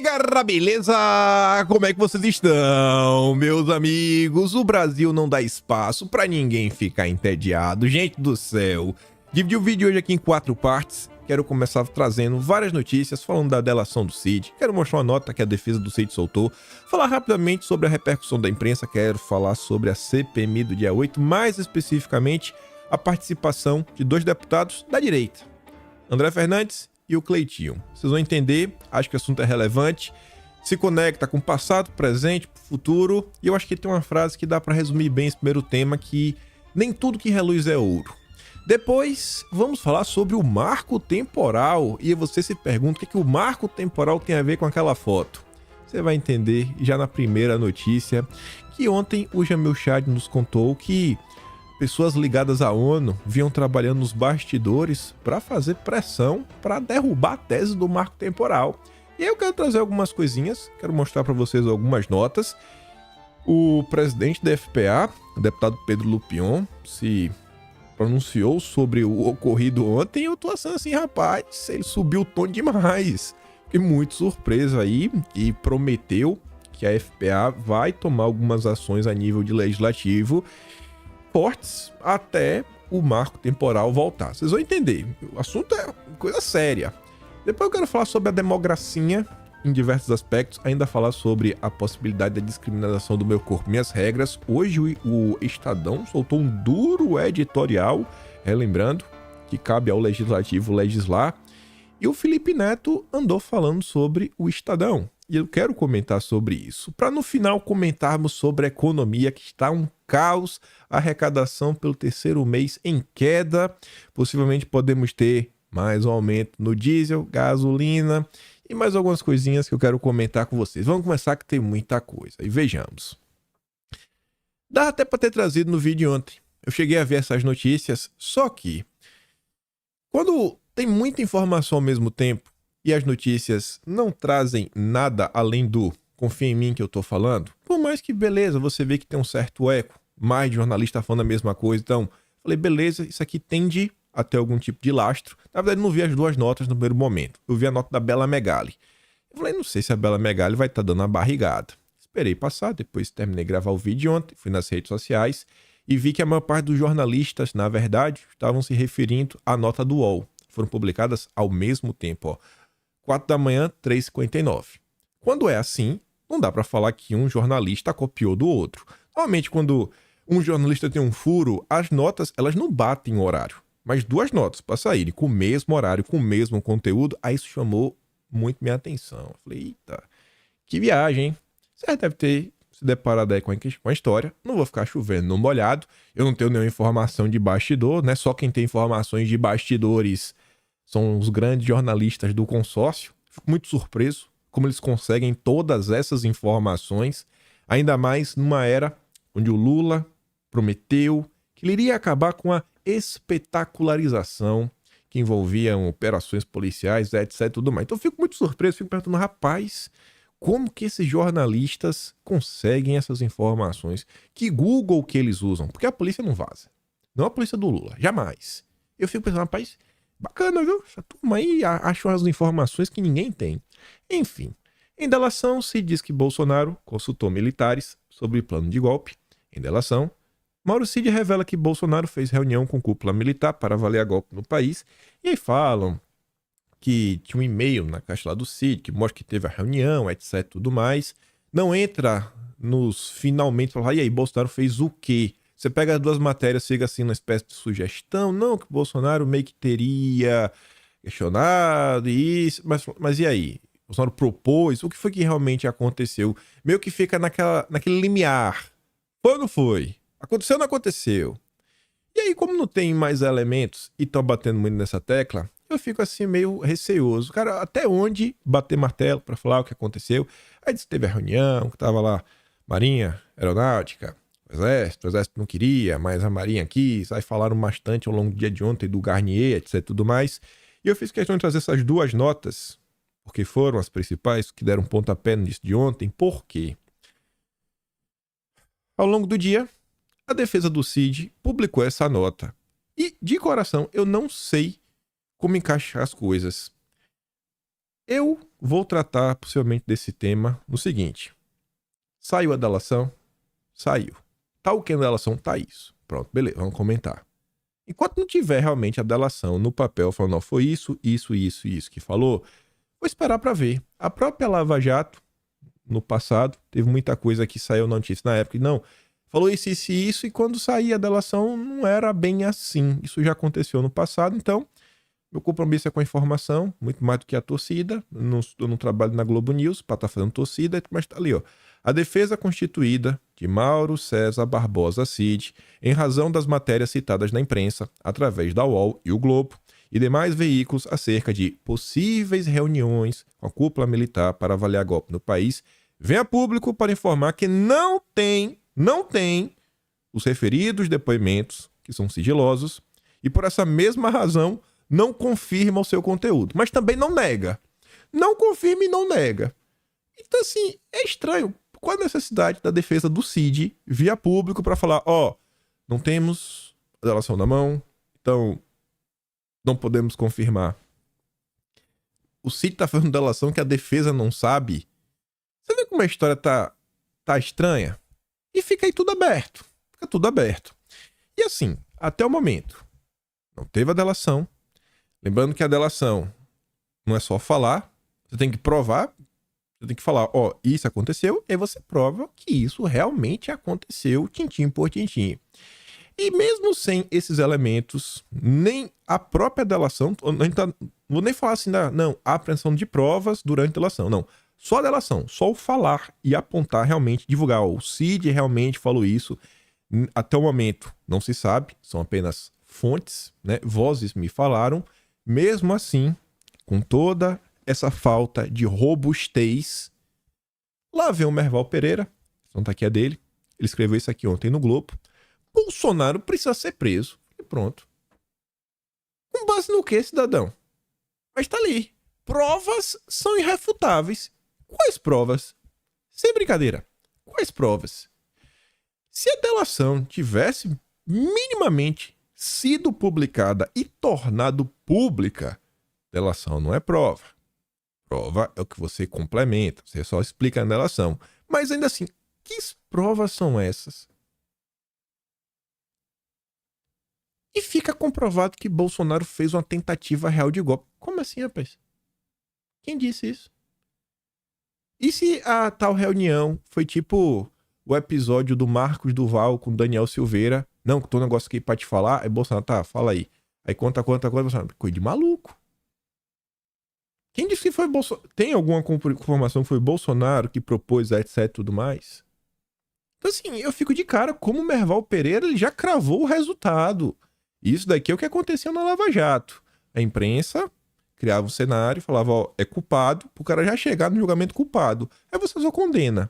Galera, beleza? Como é que vocês estão, meus amigos? O Brasil não dá espaço pra ninguém ficar entediado. Gente do céu, dividi o vídeo hoje aqui em 4 partes. Quero começar trazendo várias notícias, falando da delação do Cid. Quero mostrar uma nota que a defesa do Cid soltou. Falar rapidamente sobre a repercussão da imprensa. Quero falar sobre a CPMI do dia 8, mais especificamente a participação de 2 deputados da direita, André Fernandes e o Cleitinho. Vocês vão entender, acho que o assunto é relevante, se conecta com o passado, presente, futuro, e eu acho que tem uma frase que dá para resumir bem esse primeiro tema, que nem tudo que reluz é ouro. Depois, vamos falar sobre o marco temporal, e você se pergunta o que o marco temporal tem a ver com aquela foto. Você vai entender já na primeira notícia, que ontem o Jamil Chad nos contou que pessoas ligadas à ONU vinham trabalhando nos bastidores para fazer pressão para derrubar a tese do marco temporal. E aí eu quero trazer algumas coisinhas, quero mostrar para vocês algumas notas. O presidente da FPA, o deputado Pedro Lupion, se pronunciou sobre o ocorrido ontem e eu tô achando assim, rapaz, ele subiu o tom demais. Fiquei muito surpreso aí e prometeu que a FPA vai tomar algumas ações a nível de legislativo fortes até o marco temporal voltar. Vocês vão entender, o assunto é coisa séria. Depois eu quero falar sobre a democracia em diversos aspectos, ainda falar sobre a possibilidade da discriminação do meu corpo, minhas regras. Hoje o Estadão soltou um duro editorial, relembrando que cabe ao legislativo legislar, e o Felipe Neto andou falando sobre o Estadão. E eu quero comentar sobre isso, para no final comentarmos sobre a economia, que está um caos, a arrecadação pelo terceiro mês em queda, possivelmente podemos ter mais um aumento no diesel, gasolina e mais algumas coisinhas que eu quero comentar com vocês. Vamos começar que tem muita coisa e vejamos. Dá até para ter trazido no vídeo ontem, eu cheguei a ver essas notícias, só que quando tem muita informação ao mesmo tempo, e as notícias não trazem nada além do confia em mim que eu tô falando, por mais que beleza, você vê que tem um certo eco, mais de jornalista falando a mesma coisa, então falei, beleza, isso aqui tende a ter algum tipo de lastro. Na verdade, não vi as 2 notas no primeiro momento, eu vi a nota da Bela Megali. Eu falei, não sei se a Bela Megali vai estar dando uma barrigada. Esperei passar, depois terminei de gravar o vídeo ontem, fui nas redes sociais e vi que a maior parte dos jornalistas, na verdade, estavam se referindo à nota do UOL. Foram publicadas ao mesmo tempo, ó. 4 da manhã, 3h59. Quando é assim, não dá para falar que um jornalista copiou do outro. Normalmente, quando um jornalista tem um furo, as notas elas não batem o horário. Mas 2 notas para saírem com o mesmo horário, com o mesmo conteúdo, aí isso chamou muito minha atenção. Eu falei, eita, que viagem, hein? Você deve ter se deparado aí com a história. Não vou ficar chovendo no molhado. Eu não tenho nenhuma informação de bastidor, né? Só quem tem informações de bastidores são os grandes jornalistas do consórcio. Fico muito surpreso como eles conseguem todas essas informações, ainda mais numa era onde o Lula prometeu que ele iria acabar com a espetacularização que envolviam operações policiais, etc. Tudo mais. Então eu fico muito surpreso, fico perguntando, rapaz, como que esses jornalistas conseguem essas informações? Que Google que eles usam? Porque a polícia não vaza. Não a polícia do Lula, jamais. Eu fico pensando, rapaz, bacana, viu? Essa turma aí achou as informações que ninguém tem. Enfim, em delação se diz que Bolsonaro consultou militares sobre plano de golpe. Em delação, Mauro Cid revela que Bolsonaro fez reunião com cúpula militar para avaliar golpe no país. E aí falam que tinha um e-mail na caixa lá do Cid, que mostra que teve a reunião, etc, tudo mais. Não entra nos finalmente, falar, e aí, Bolsonaro fez o quê? Você pega as 2 matérias, fica assim uma espécie de sugestão, não, que o Bolsonaro meio que teria questionado isso, mas e aí? O Bolsonaro propôs, o que foi que realmente aconteceu? Meio que fica naquele limiar. Foi ou não foi? Aconteceu ou não aconteceu? E aí, como não tem mais elementos e estão batendo muito nessa tecla, eu fico assim meio receoso. Cara, até onde bater martelo para falar o que aconteceu? Aí disse que teve a reunião, que tava lá Marinha, Aeronáutica, o Exército não queria, mas a Marinha quis. Aí falaram bastante ao longo do dia de ontem do Garnier, etc, tudo mais. E eu fiz questão de trazer essas 2 notas, porque foram as principais que deram pontapé nisso de ontem. Por quê? Ao longo do dia, a defesa do Cid publicou essa nota. E, de coração, eu não sei como encaixar as coisas. Eu vou tratar possivelmente desse tema no seguinte. Saiu a delação? Saiu. Tá o que na delação? Tá isso. Pronto, beleza, vamos comentar. Enquanto não tiver realmente a delação no papel falando, ó, foi isso que falou, vou esperar para ver. A própria Lava Jato, no passado, teve muita coisa que saiu na notícia na época. Não, falou isso, e quando saía a delação não era bem assim. Isso já aconteceu no passado, então meu compromisso é com a informação, muito mais do que a torcida. Eu não trabalho na Globo News para estar fazendo torcida, mas tá ali, ó. A defesa constituída de Mauro César Barbosa Cid, em razão das matérias citadas na imprensa, através da UOL e o Globo, e demais veículos acerca de possíveis reuniões com a cúpula militar para avaliar golpe no país, vem a público para informar que não tem os referidos depoimentos, que são sigilosos, e por essa mesma razão não confirma o seu conteúdo, mas também não nega. Não confirma e não nega. Então, assim, é estranho. Qual a necessidade da defesa do Cid via público para falar, ó, não temos a delação na mão, então não podemos confirmar. O Cid tá fazendo delação que a defesa não sabe. Você vê como a história tá estranha? E fica aí tudo aberto. Fica tudo aberto. E assim, até o momento, não teve a delação. Lembrando que a delação não é só falar, você tem que provar. Você tem que falar, ó, isso aconteceu, e aí você prova que isso realmente aconteceu, tintim por tintim. E mesmo sem esses elementos, nem a própria delação, não vou nem falar assim, não, a apreensão de provas durante a delação, não. Só a delação, só o falar e apontar realmente, divulgar, ó, o Cid realmente falou isso, até o momento não se sabe, são apenas fontes, né, vozes me falaram, mesmo assim, com toda essa falta de robustez, lá vem o Merval Pereira, não tá aqui, é dele, ele escreveu isso aqui ontem no Globo, Bolsonaro precisa ser preso, e pronto. Com base no que, cidadão? Mas tá ali, provas são irrefutáveis. Quais provas? Sem brincadeira, quais provas? Se a delação tivesse minimamente sido publicada e tornado pública, delação não é prova. Prova é o que você complementa, você só explica na delação. Mas ainda assim, que provas são essas? E fica comprovado que Bolsonaro fez uma tentativa real de golpe. Como assim, rapaz? Quem disse isso? E se a tal reunião foi tipo o episódio do Marcos Duval com Daniel Silveira? Não, que tô um negócio aqui pra te falar. Aí Bolsonaro, tá, fala aí. Aí conta, Bolsonaro. Coisa de maluco. Quem disse que foi Bolsonaro? Tem alguma informação que foi Bolsonaro que propôs, etc e tudo mais? Então assim, eu fico de cara como o Merval Pereira ele já cravou o resultado. Isso daqui é o que aconteceu na Lava Jato. A imprensa criava um cenário e falava, ó, é culpado, pro cara já chegar no julgamento culpado. Aí você só condena.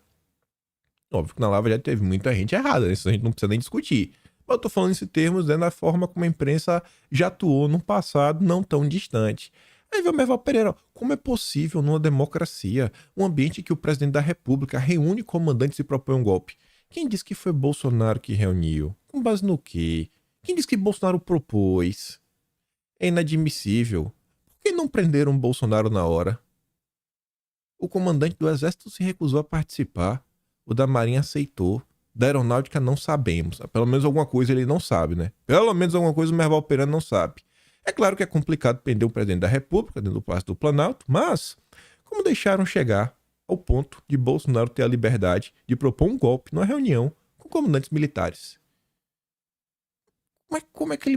Óbvio que na Lava Jato teve muita gente errada, né? Isso a gente não precisa nem discutir. Mas eu tô falando em termos, né, da forma como a imprensa já atuou no passado não tão distante. Aí vê o Merval Pereira, como é possível numa democracia, um ambiente que o presidente da república reúne comandantes e propõe um golpe? Quem disse que foi Bolsonaro que reuniu? Com base no quê? Quem disse que Bolsonaro propôs? É inadmissível. Por que não prenderam Bolsonaro na hora? O comandante do exército se recusou a participar. O da marinha aceitou. Da aeronáutica não sabemos. Pelo menos alguma coisa ele não sabe, né? Pelo menos alguma coisa o Merval Pereira não sabe. É claro que é complicado prender o presidente da república dentro do Palácio do Planalto, mas como deixaram chegar ao ponto de Bolsonaro ter a liberdade de propor um golpe numa reunião com comandantes militares? Mas como é que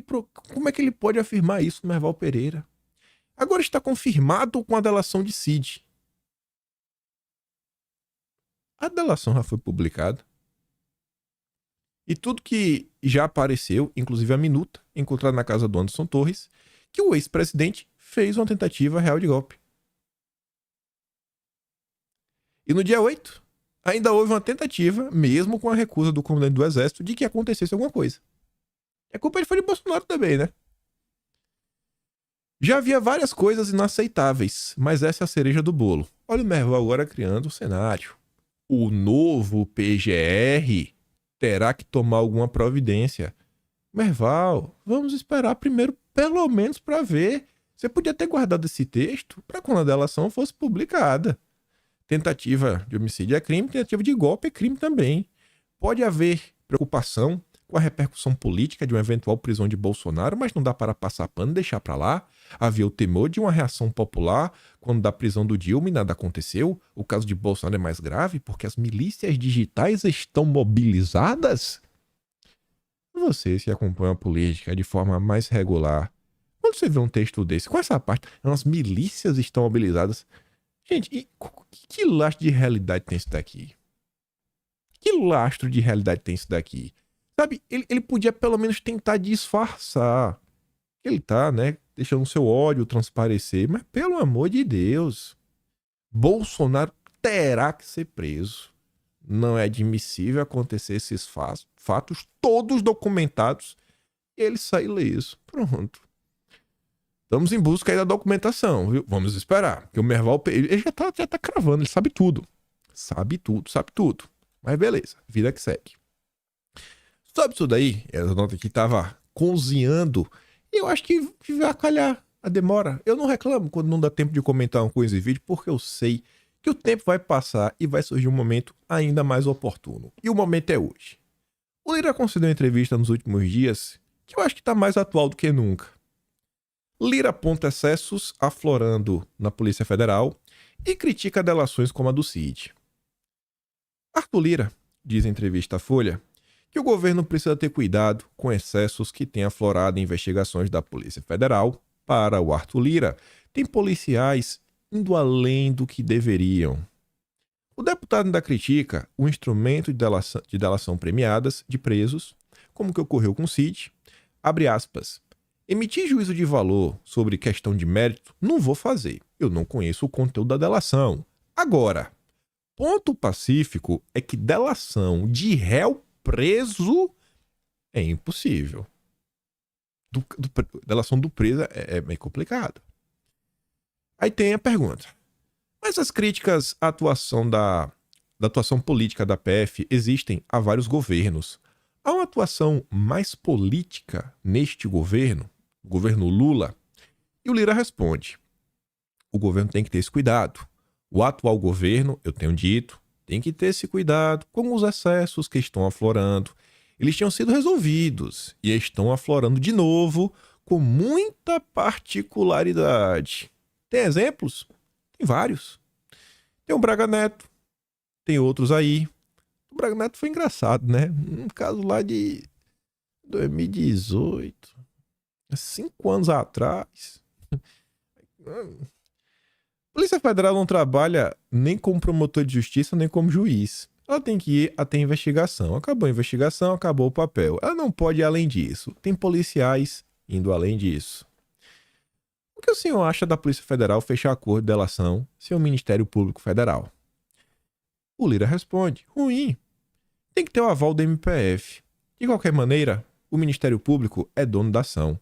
ele pode afirmar isso no Merval Pereira? Agora está confirmado com a delação de Cid. A delação já foi publicada. E tudo que já apareceu, inclusive a minuta, encontrada na casa do Anderson Torres, que o ex-presidente fez uma tentativa real de golpe. E no dia 8, ainda houve uma tentativa, mesmo com a recusa do comandante do exército, de que acontecesse alguma coisa. A culpa foi de Bolsonaro também, né? Já havia várias coisas inaceitáveis, mas essa é a cereja do bolo. Olha o Merval agora criando o cenário. O novo PGR terá que tomar alguma providência. Merval, vamos esperar primeiro, pelo menos, para ver Você podia ter guardado esse texto para quando a delação fosse publicada. Tentativa de homicídio é crime, tentativa de golpe é crime também. Pode haver preocupação com a repercussão política de uma eventual prisão de Bolsonaro, mas não dá para passar pano e deixar para lá. Havia o temor de uma reação popular quando da prisão do Dilma e nada aconteceu. O caso de Bolsonaro é mais grave porque as milícias digitais estão mobilizadas. Vocês que acompanham a política de forma mais regular, quando você vê um texto desse, com essa parte, as milícias estão mobilizadas. Gente, e que lastro de realidade tem isso daqui? Que lastro de realidade tem isso daqui? Sabe, ele podia pelo menos tentar disfarçar. Ele tá, né, deixando o seu ódio transparecer, mas pelo amor de Deus, Bolsonaro terá que ser preso. Não é admissível acontecer esses fatos todos documentados e ele sair ileso. Pronto. Estamos em busca aí da documentação, viu? Vamos esperar. Porque o Merval, ele já tá cravando, ele sabe tudo. Sabe tudo. Mas beleza, vida que segue. Sobre isso daí, essa nota aqui tava cozinhando. E eu acho que vai calhar a demora. Eu não reclamo quando não dá tempo de comentar uma coisa em vídeo, porque eu sei que o tempo vai passar e vai surgir um momento ainda mais oportuno. E o momento é hoje. O Lira concedeu uma entrevista nos últimos dias que eu acho que tá mais atual do que nunca. Lira aponta excessos aflorando na Polícia Federal e critica delações como a do Cid. Arthur Lira diz em entrevista à Folha que o governo precisa ter cuidado com excessos que têm aflorado em investigações da Polícia Federal. Para o Arthur Lira, tem policiais indo além do que deveriam. O deputado ainda critica o instrumento de delação premiadas de presos, como o que ocorreu com o Cid. Abre aspas. Emitir juízo de valor sobre questão de mérito não vou fazer. Eu não conheço o conteúdo da delação. Agora, ponto pacífico é que delação de réu preso é impossível. Delação do preso é meio complicado. Aí tem a pergunta. Mas as críticas à atuação da atuação política da PF existem há vários governos. Há uma atuação mais política neste governo, o governo Lula? E o Lira responde. O governo tem que ter esse cuidado. O atual governo, eu tenho dito, tem que ter esse cuidado com os excessos que estão aflorando. Eles tinham sido resolvidos e estão aflorando de novo com muita particularidade. Tem exemplos? Tem vários. Tem o Braga Neto, tem outros aí. O Braga Neto foi engraçado, né? Um caso lá de 2018, 5 anos atrás. Polícia Federal não trabalha nem como promotor de justiça, nem como juiz. Ela tem que ir até a investigação. Acabou a investigação, acabou o papel. Ela não pode ir além disso. Tem policiais indo além disso. O que o senhor acha da Polícia Federal fechar acordo de delação sem o Ministério Público Federal? O Lira responde, ruim. Tem que ter o aval do MPF. De qualquer maneira, o Ministério Público é dono da ação.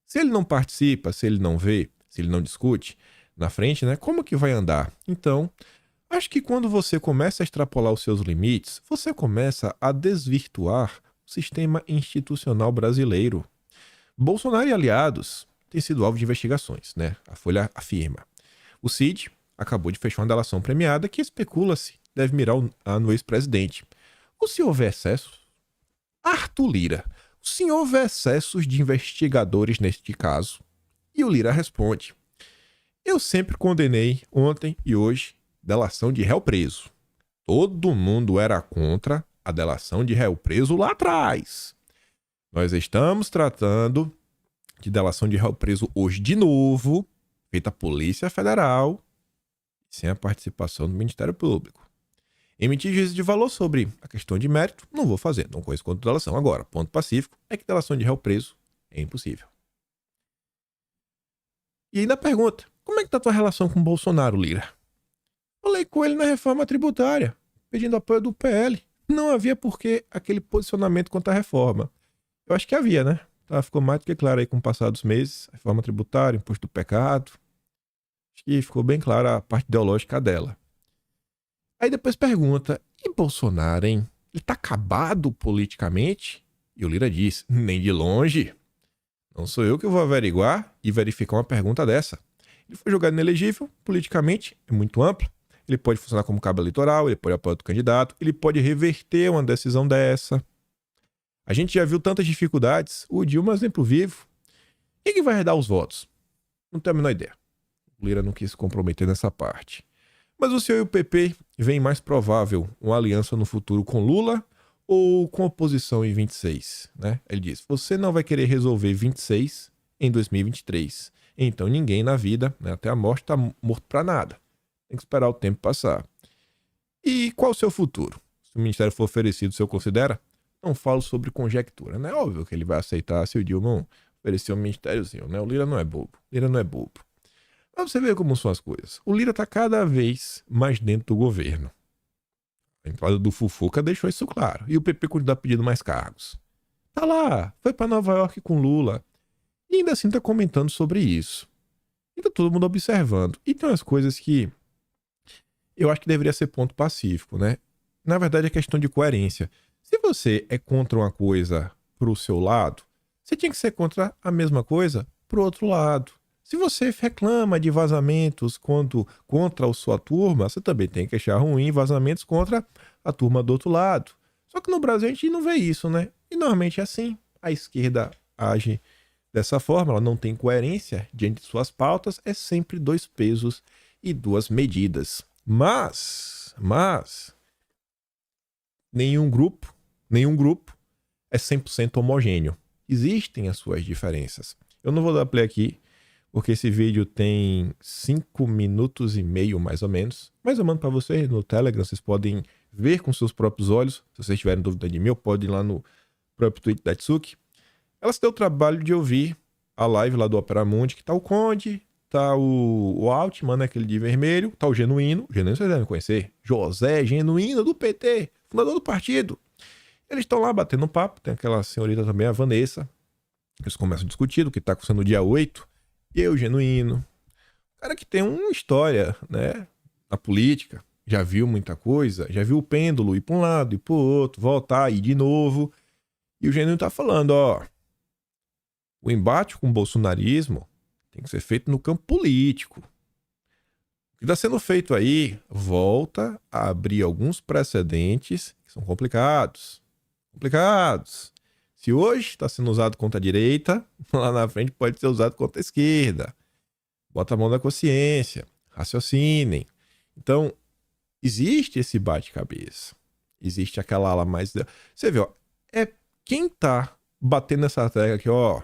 Se ele não participa, se ele não vê, se ele não discute, na frente, né, como que vai andar? Então, acho que quando você começa a extrapolar os seus limites, você começa a desvirtuar o sistema institucional brasileiro. Bolsonaro e aliados têm sido alvo de investigações, né? A Folha afirma. O Cid acabou de fechar uma delação premiada que especula-se deve mirar no ex-presidente. O senhor vê excessos? Arthur Lira, o senhor vê excessos de investigadores neste caso? E o Lira responde. Eu sempre condenei, ontem e hoje, delação de réu preso. Todo mundo era contra a delação de réu preso lá atrás. Nós estamos tratando de delação de réu preso hoje de novo, feita a Polícia Federal, sem a participação do Ministério Público. Emitir juízo de valor sobre a questão de mérito, não vou fazer, não conheço quanto delação. Agora, ponto pacífico é que delação de réu preso é impossível. E ainda pergunta, como é que tá a tua relação com o Bolsonaro, Lira? Falei com ele na reforma tributária, pedindo apoio do PL. Não havia por que aquele posicionamento contra a reforma. Eu acho que havia, né? Ficou mais do que claro aí com o passar dos meses. A reforma tributária, imposto do pecado. Acho que ficou bem clara a parte ideológica dela. Aí depois pergunta, e Bolsonaro, hein? Ele tá acabado politicamente? E o Lira diz, nem de longe. Não sou eu que vou averiguar e verificar uma pergunta dessa. Ele foi julgado inelegível, politicamente, é muito amplo. Ele pode funcionar como cabo eleitoral, ele pode apoiar outro candidato, ele pode reverter uma decisão dessa. A gente já viu tantas dificuldades. O Dilma é um exemplo vivo. Quem que vai dar os votos? Não tenho a menor ideia. O Lira não quis se comprometer nessa parte. Mas o senhor e o PP veem mais provável uma aliança no futuro com Lula ou com oposição em 26, né? Ele diz, você não vai querer resolver 26 em 2023. Então ninguém na vida, né, até a morte, está morto para nada. Tem que esperar o tempo passar. E qual o seu futuro? Se o ministério for oferecido, o senhor considera? Não falo sobre conjectura, né? Óbvio que ele vai aceitar se o Dilma oferecer um ministériozinho, né? O Lira não é bobo. Lira não é bobo. Mas você vê como são as coisas. O Lira está cada vez mais dentro do governo. A entrada do Fufuca deixou isso claro. E o PP continua pedindo mais cargos. Tá lá, foi para Nova York com Lula. E ainda assim tá comentando sobre isso. E tá todo mundo observando. E tem umas coisas que eu acho que deveria ser ponto pacífico, né? Na verdade é questão de coerência. Se você é contra uma coisa pro seu lado, você tinha que ser contra a mesma coisa pro outro lado. Se você reclama de vazamentos contra a sua turma, você também tem que achar ruim vazamentos contra a turma do outro lado. Só que no Brasil a gente não vê isso, né? E normalmente é assim. A esquerda age dessa forma, ela não tem coerência diante de suas pautas, é sempre dois pesos e duas medidas. Mas nenhum grupo é 100% homogêneo. Existem as suas diferenças. Eu não vou dar play aqui, porque esse vídeo tem 5 minutos e meio, mais ou menos. Mas eu mando para vocês no Telegram, vocês podem ver com seus próprios olhos. Se vocês tiverem dúvida de mim, pode ir lá no próprio Twitter da Tsuki. Ela se deu o trabalho de ouvir a live lá do Opera Mundi, que tá o Conde, tá o Altman, né, aquele de vermelho, tá o Genuíno vocês devem conhecer, José Genuíno do PT, fundador do partido. Eles estão lá batendo um papo, tem aquela senhorita também, a Vanessa. Eles começam a discutir o que tá acontecendo no dia 8. E eu, Genuíno, cara que tem uma história, né, na política, já viu muita coisa, já viu o pêndulo ir para um lado e para o outro, voltar e ir de novo. E o Genuíno tá falando, ó, o embate com o bolsonarismo tem que ser feito no campo político. O que está sendo feito aí volta a abrir alguns precedentes que são complicados. Se hoje está sendo usado contra a direita, lá na frente pode ser usado contra a esquerda. Bota a mão na consciência, raciocinem. Então, existe esse bate-cabeça. Existe aquela ala mais... Você vê, ó, é quem tá batendo essa tecla aqui, ó.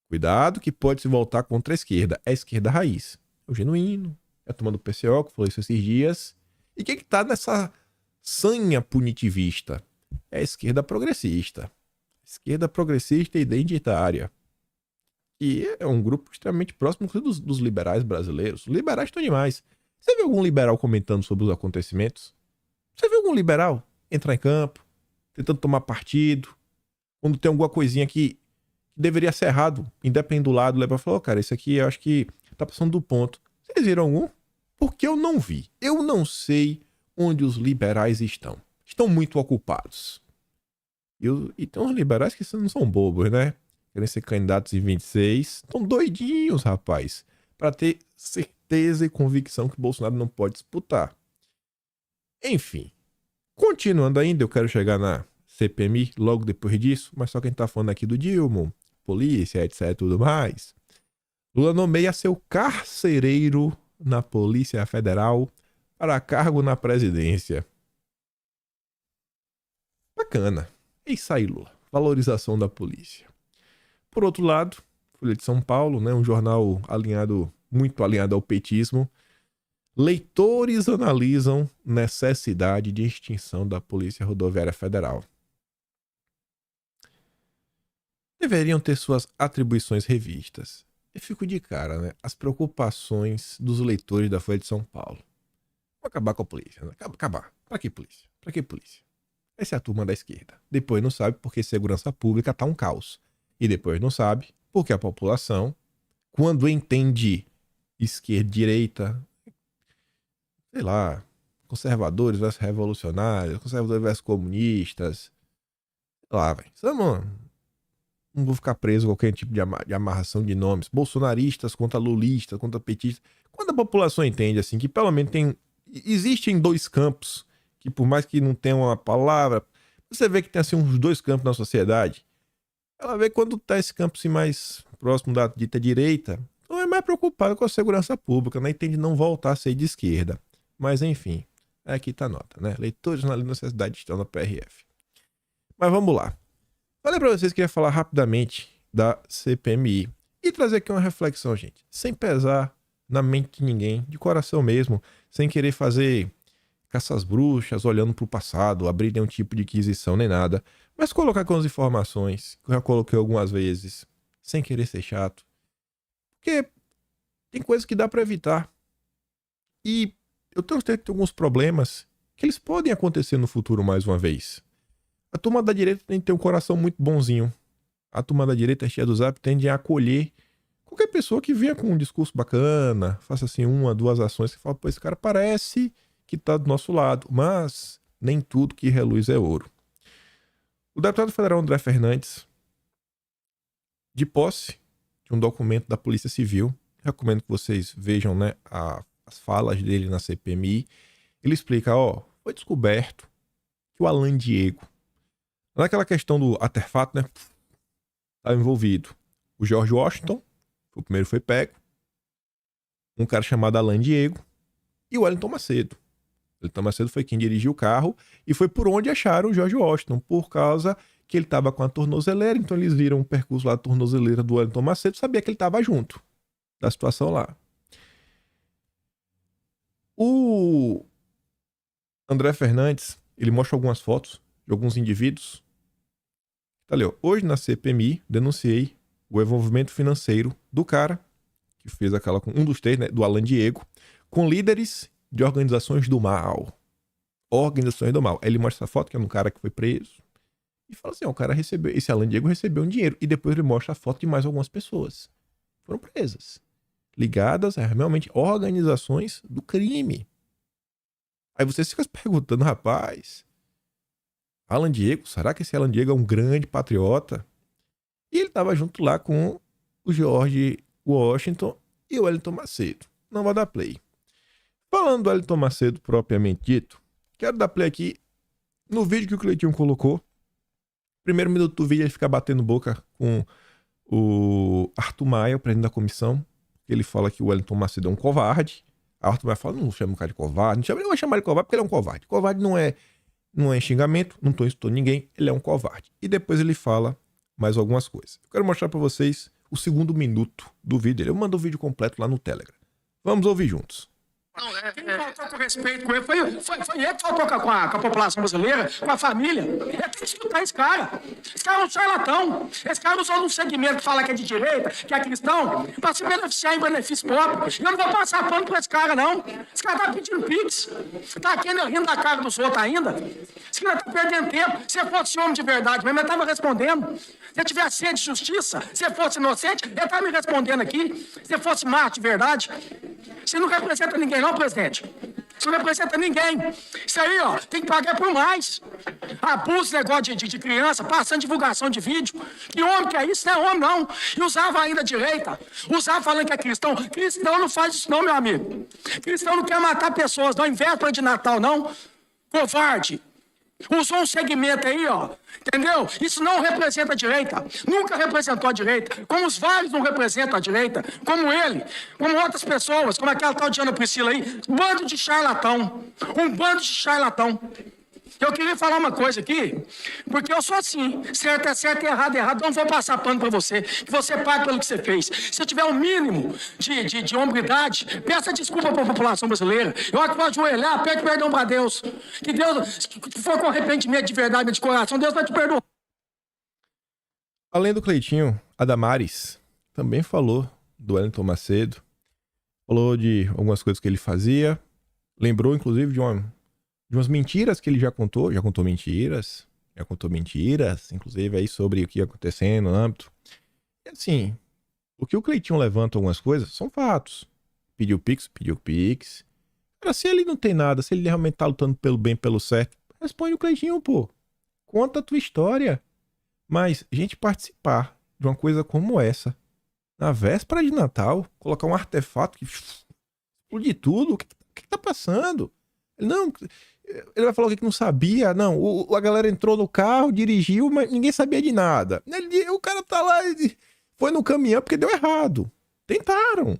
Cuidado que pode se voltar contra a esquerda. É a esquerda raiz. É o Genuíno. É a turma do PCO, que falou isso esses dias. E quem que tá nessa sanha punitivista? É a esquerda progressista. Esquerda progressista e identitária. E é um grupo extremamente próximo dos liberais brasileiros. Os liberais estão demais. Você viu algum liberal comentando sobre os acontecimentos? Você viu algum liberal entrar em campo, tentando tomar partido, quando tem alguma coisinha que deveria ser errado, independente do lado, leva e fala, cara, isso aqui eu acho que tá passando do ponto. Vocês viram algum? Porque eu não vi. Eu não sei onde os liberais estão. Estão muito ocupados. E tem uns liberais que não são bobos, né? Querem ser candidatos em 26. Estão doidinhos, rapaz. Para ter certeza e convicção que Bolsonaro não pode disputar. Enfim. Continuando ainda, eu quero chegar na CPMI logo depois disso. Mas só quem tá falando aqui do Dilma, polícia, etc e tudo mais. Lula nomeia seu carcereiro na Polícia Federal para cargo na presidência. Bacana. É isso aí, Lula. Valorização da polícia. Por outro lado, Folha de São Paulo, né, um jornal muito alinhado ao petismo. Leitores analisam necessidade de extinção da Polícia Rodoviária Federal. Deveriam ter suas atribuições revistas. Eu fico de cara, né? As preocupações dos leitores da Folha de São Paulo. Vou acabar com a polícia, né? Acabar. Pra que polícia? Pra que polícia? Essa é a turma da esquerda. Depois não sabe porque segurança pública tá um caos. E depois não sabe porque a população, quando entende esquerda, direita, sei lá, conservadores versus revolucionários, conservadores versus comunistas, sei lá, velho. não vou ficar preso a qualquer tipo de amarração de nomes. Bolsonaristas contra lulistas, contra petistas. Quando a população entende assim que pelo menos existem dois campos, que por mais que não tenha uma palavra, você vê que tem assim uns dois campos na sociedade. Ela vê quando tá esse campo assim mais próximo da dita direita, não é mais preocupado com a segurança pública, né? E tende a não voltar a ser de esquerda. Mas enfim, aqui tá a nota, né? Leitores na necessidade estão na PRF. Mas vamos lá. Falei pra vocês que ia falar rapidamente da CPMI e trazer aqui uma reflexão, gente. Sem pesar na mente de ninguém, de coração mesmo, sem querer fazer caças bruxas, olhando pro passado, abrir nenhum tipo de inquisição nem nada, mas colocar algumas informações que eu já coloquei algumas vezes, sem querer ser chato. Porque tem coisas que dá pra evitar. E eu tenho alguns problemas que eles podem acontecer no futuro mais uma vez. A turma da direita tem que ter um coração muito bonzinho. A turma da direita cheia do Zap tende a acolher qualquer pessoa que venha com um discurso bacana, faça assim uma, duas ações que fala, pô, esse cara parece que tá do nosso lado, mas nem tudo que reluz é ouro. O deputado federal André Fernandes, de posse de um documento da Polícia Civil, recomendo que vocês vejam, né, as falas dele na CPMI, ele explica, foi descoberto que o Alan Diego, naquela questão do artefato, né, estava envolvido o George Washington, o primeiro foi pego, um cara chamado Alan Diego e o Wellington Macedo. O Wellington Macedo foi quem dirigiu o carro e foi por onde acharam o George Washington, por causa que ele estava com a tornozeleira, então eles viram o percurso lá da tornozeleira do Wellington Macedo, sabia que ele estava junto da situação lá. O André Fernandes, ele mostra algumas fotos de alguns indivíduos. Tá ali, hoje na CPMI denunciei o envolvimento financeiro do cara que fez aquela com um dos três, né, do Alan Diego, com líderes de organizações do mal. Organizações do mal. Aí ele mostra essa foto, que é um cara que foi preso, e fala assim, o cara recebeu, esse Alan Diego recebeu um dinheiro, e depois ele mostra a foto de mais algumas pessoas. Foram presas. Ligadas a realmente organizações do crime. Aí você fica se perguntando, rapaz, Alan Diego, será que esse Alan Diego é um grande patriota? E ele estava junto lá com o George Washington e o Wellington Macedo. Não vai dar play. Falando do Wellington Macedo propriamente dito, quero dar play aqui no vídeo que o Cleitinho colocou. Primeiro minuto do vídeo ele fica batendo boca com o Arthur Maia, o presidente da comissão. Ele fala que o Wellington Macedo é um covarde. A Arthur Maia fala, não chama o cara de covarde. Não vou chamar ele de covarde porque ele é um covarde. Covarde não é xingamento, não estou insultando ninguém, ele é um covarde. E depois ele fala mais algumas coisas. Eu quero mostrar para vocês o segundo minuto do vídeo dele. Eu mando o vídeo completo lá no Telegram. Vamos ouvir juntos. Não, quem faltou com respeito com ele foi ele que faltou com a população brasileira, com a família. Ele tem que escutar esse cara. Esse cara é um charlatão. Esse cara usou um segmento que fala que é de direita, que é cristão, para se beneficiar em benefício próprio. Eu não vou passar pano pra esse cara, não. Esse cara tá pedindo pix. Tá aqui rindo da cara dos outros ainda. Esse cara tá perdendo tempo. Se fosse homem de verdade mesmo, ele tava respondendo. Se eu tivesse sede de justiça, se fosse inocente, ele tava me respondendo aqui. Se fosse macho de verdade. Você não representa ninguém, não, presidente. Você não representa ninguém. Isso aí, tem que pagar por mais. Abuso, negócio de criança, passando divulgação de vídeo. Que homem que é isso? Não é homem, não. E usava ainda a direita. Usava falando que é cristão. Cristão não faz isso, não, meu amigo. Cristão não quer matar pessoas, não. Em véspera de Natal, não. Covarde. Usou um segmento aí, entendeu? Isso não representa a direita. Nunca representou a direita. Como os vários não representam a direita. Como ele. Como outras pessoas. Como aquela tal de Ana Priscila aí. Um bando de charlatão. Um bando de charlatão. Eu queria falar uma coisa aqui, porque eu sou assim, certo é certo e errado é errado, não vou passar pano pra você, que você pague pelo que você fez. Se eu tiver um mínimo de hombridade, peça desculpa pra população brasileira. Eu acho que vou ajoelhar, pede perdão pra Deus. Que Deus, que for com arrependimento de verdade, de coração, Deus vai te perdoar. Além do Cleitinho, a Damares também falou do Wellington Macedo, falou de algumas coisas que ele fazia, lembrou inclusive de umas mentiras que ele já contou mentiras, inclusive aí sobre o que ia acontecendo no âmbito. E assim, o que o Cleitinho levanta algumas coisas são fatos. Pediu Pix. Cara, se ele não tem nada, se ele realmente tá lutando pelo bem, pelo certo, responde o Cleitinho, pô. Conta a tua história. Mas, gente, participar de uma coisa como essa. Na véspera de Natal, colocar um artefato que explode tudo. O que tá passando? Ele vai falar o que não sabia. Não, a galera entrou no carro, dirigiu, mas ninguém sabia de nada. O cara tá lá e foi no caminhão porque deu errado. Tentaram.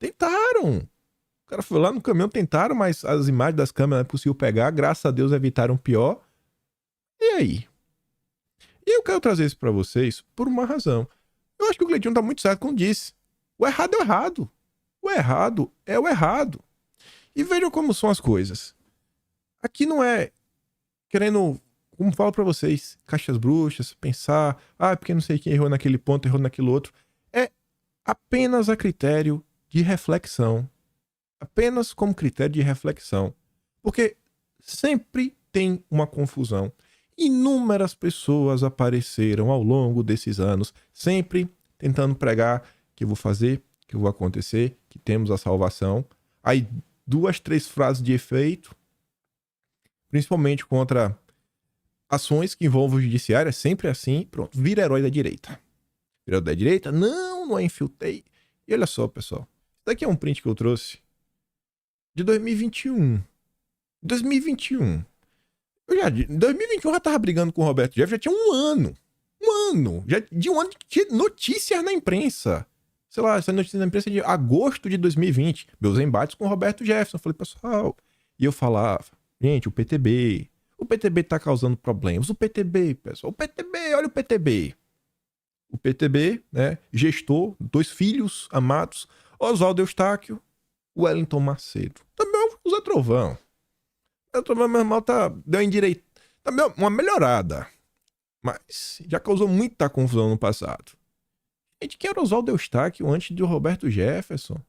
O cara foi lá no caminhão, tentaram, mas as imagens das câmeras não é possível pegar. Graças a Deus evitaram o pior. E aí? E eu quero trazer isso pra vocês por uma razão. Eu acho que o Cleitinho tá muito certo quando disse. O errado é o errado. O errado é o errado. E vejam como são as coisas. Aqui não é querendo, como falo pra vocês, caixas bruxas, pensar, porque não sei quem errou naquele ponto, errou naquele outro. É apenas a critério de reflexão. Apenas como critério de reflexão. Porque sempre tem uma confusão. Inúmeras pessoas apareceram ao longo desses anos, sempre tentando pregar que eu vou fazer, que vai acontecer, que temos a salvação. Aí 2, 3 frases de efeito, principalmente contra ações que envolvem o judiciário, é sempre assim, pronto, vira herói da direita. Vira herói da direita? Não é infiltrei. E olha só, pessoal, isso daqui é um print que eu trouxe de 2021. 2021. Em 2021 eu já tava brigando com o Roberto Jefferson, já tinha um ano. Já de um ano de notícias na imprensa. Sei lá, essa notícia na imprensa é de agosto de 2020. Meus embates com o Roberto Jefferson. Eu falei, pessoal. E eu falava, gente, o PTB tá causando problemas. O PTB, pessoal. O PTB, olha o PTB. O PTB, né? Gestor, 2 filhos amados. Oswaldo Eustáquio, Wellington Macedo. Também o Zé Trovão. O Trovão normal deu endireito. Tá uma melhorada. Mas já causou muita confusão no passado. Gente, quem era Oswaldo Eustáquio antes de Roberto Jefferson?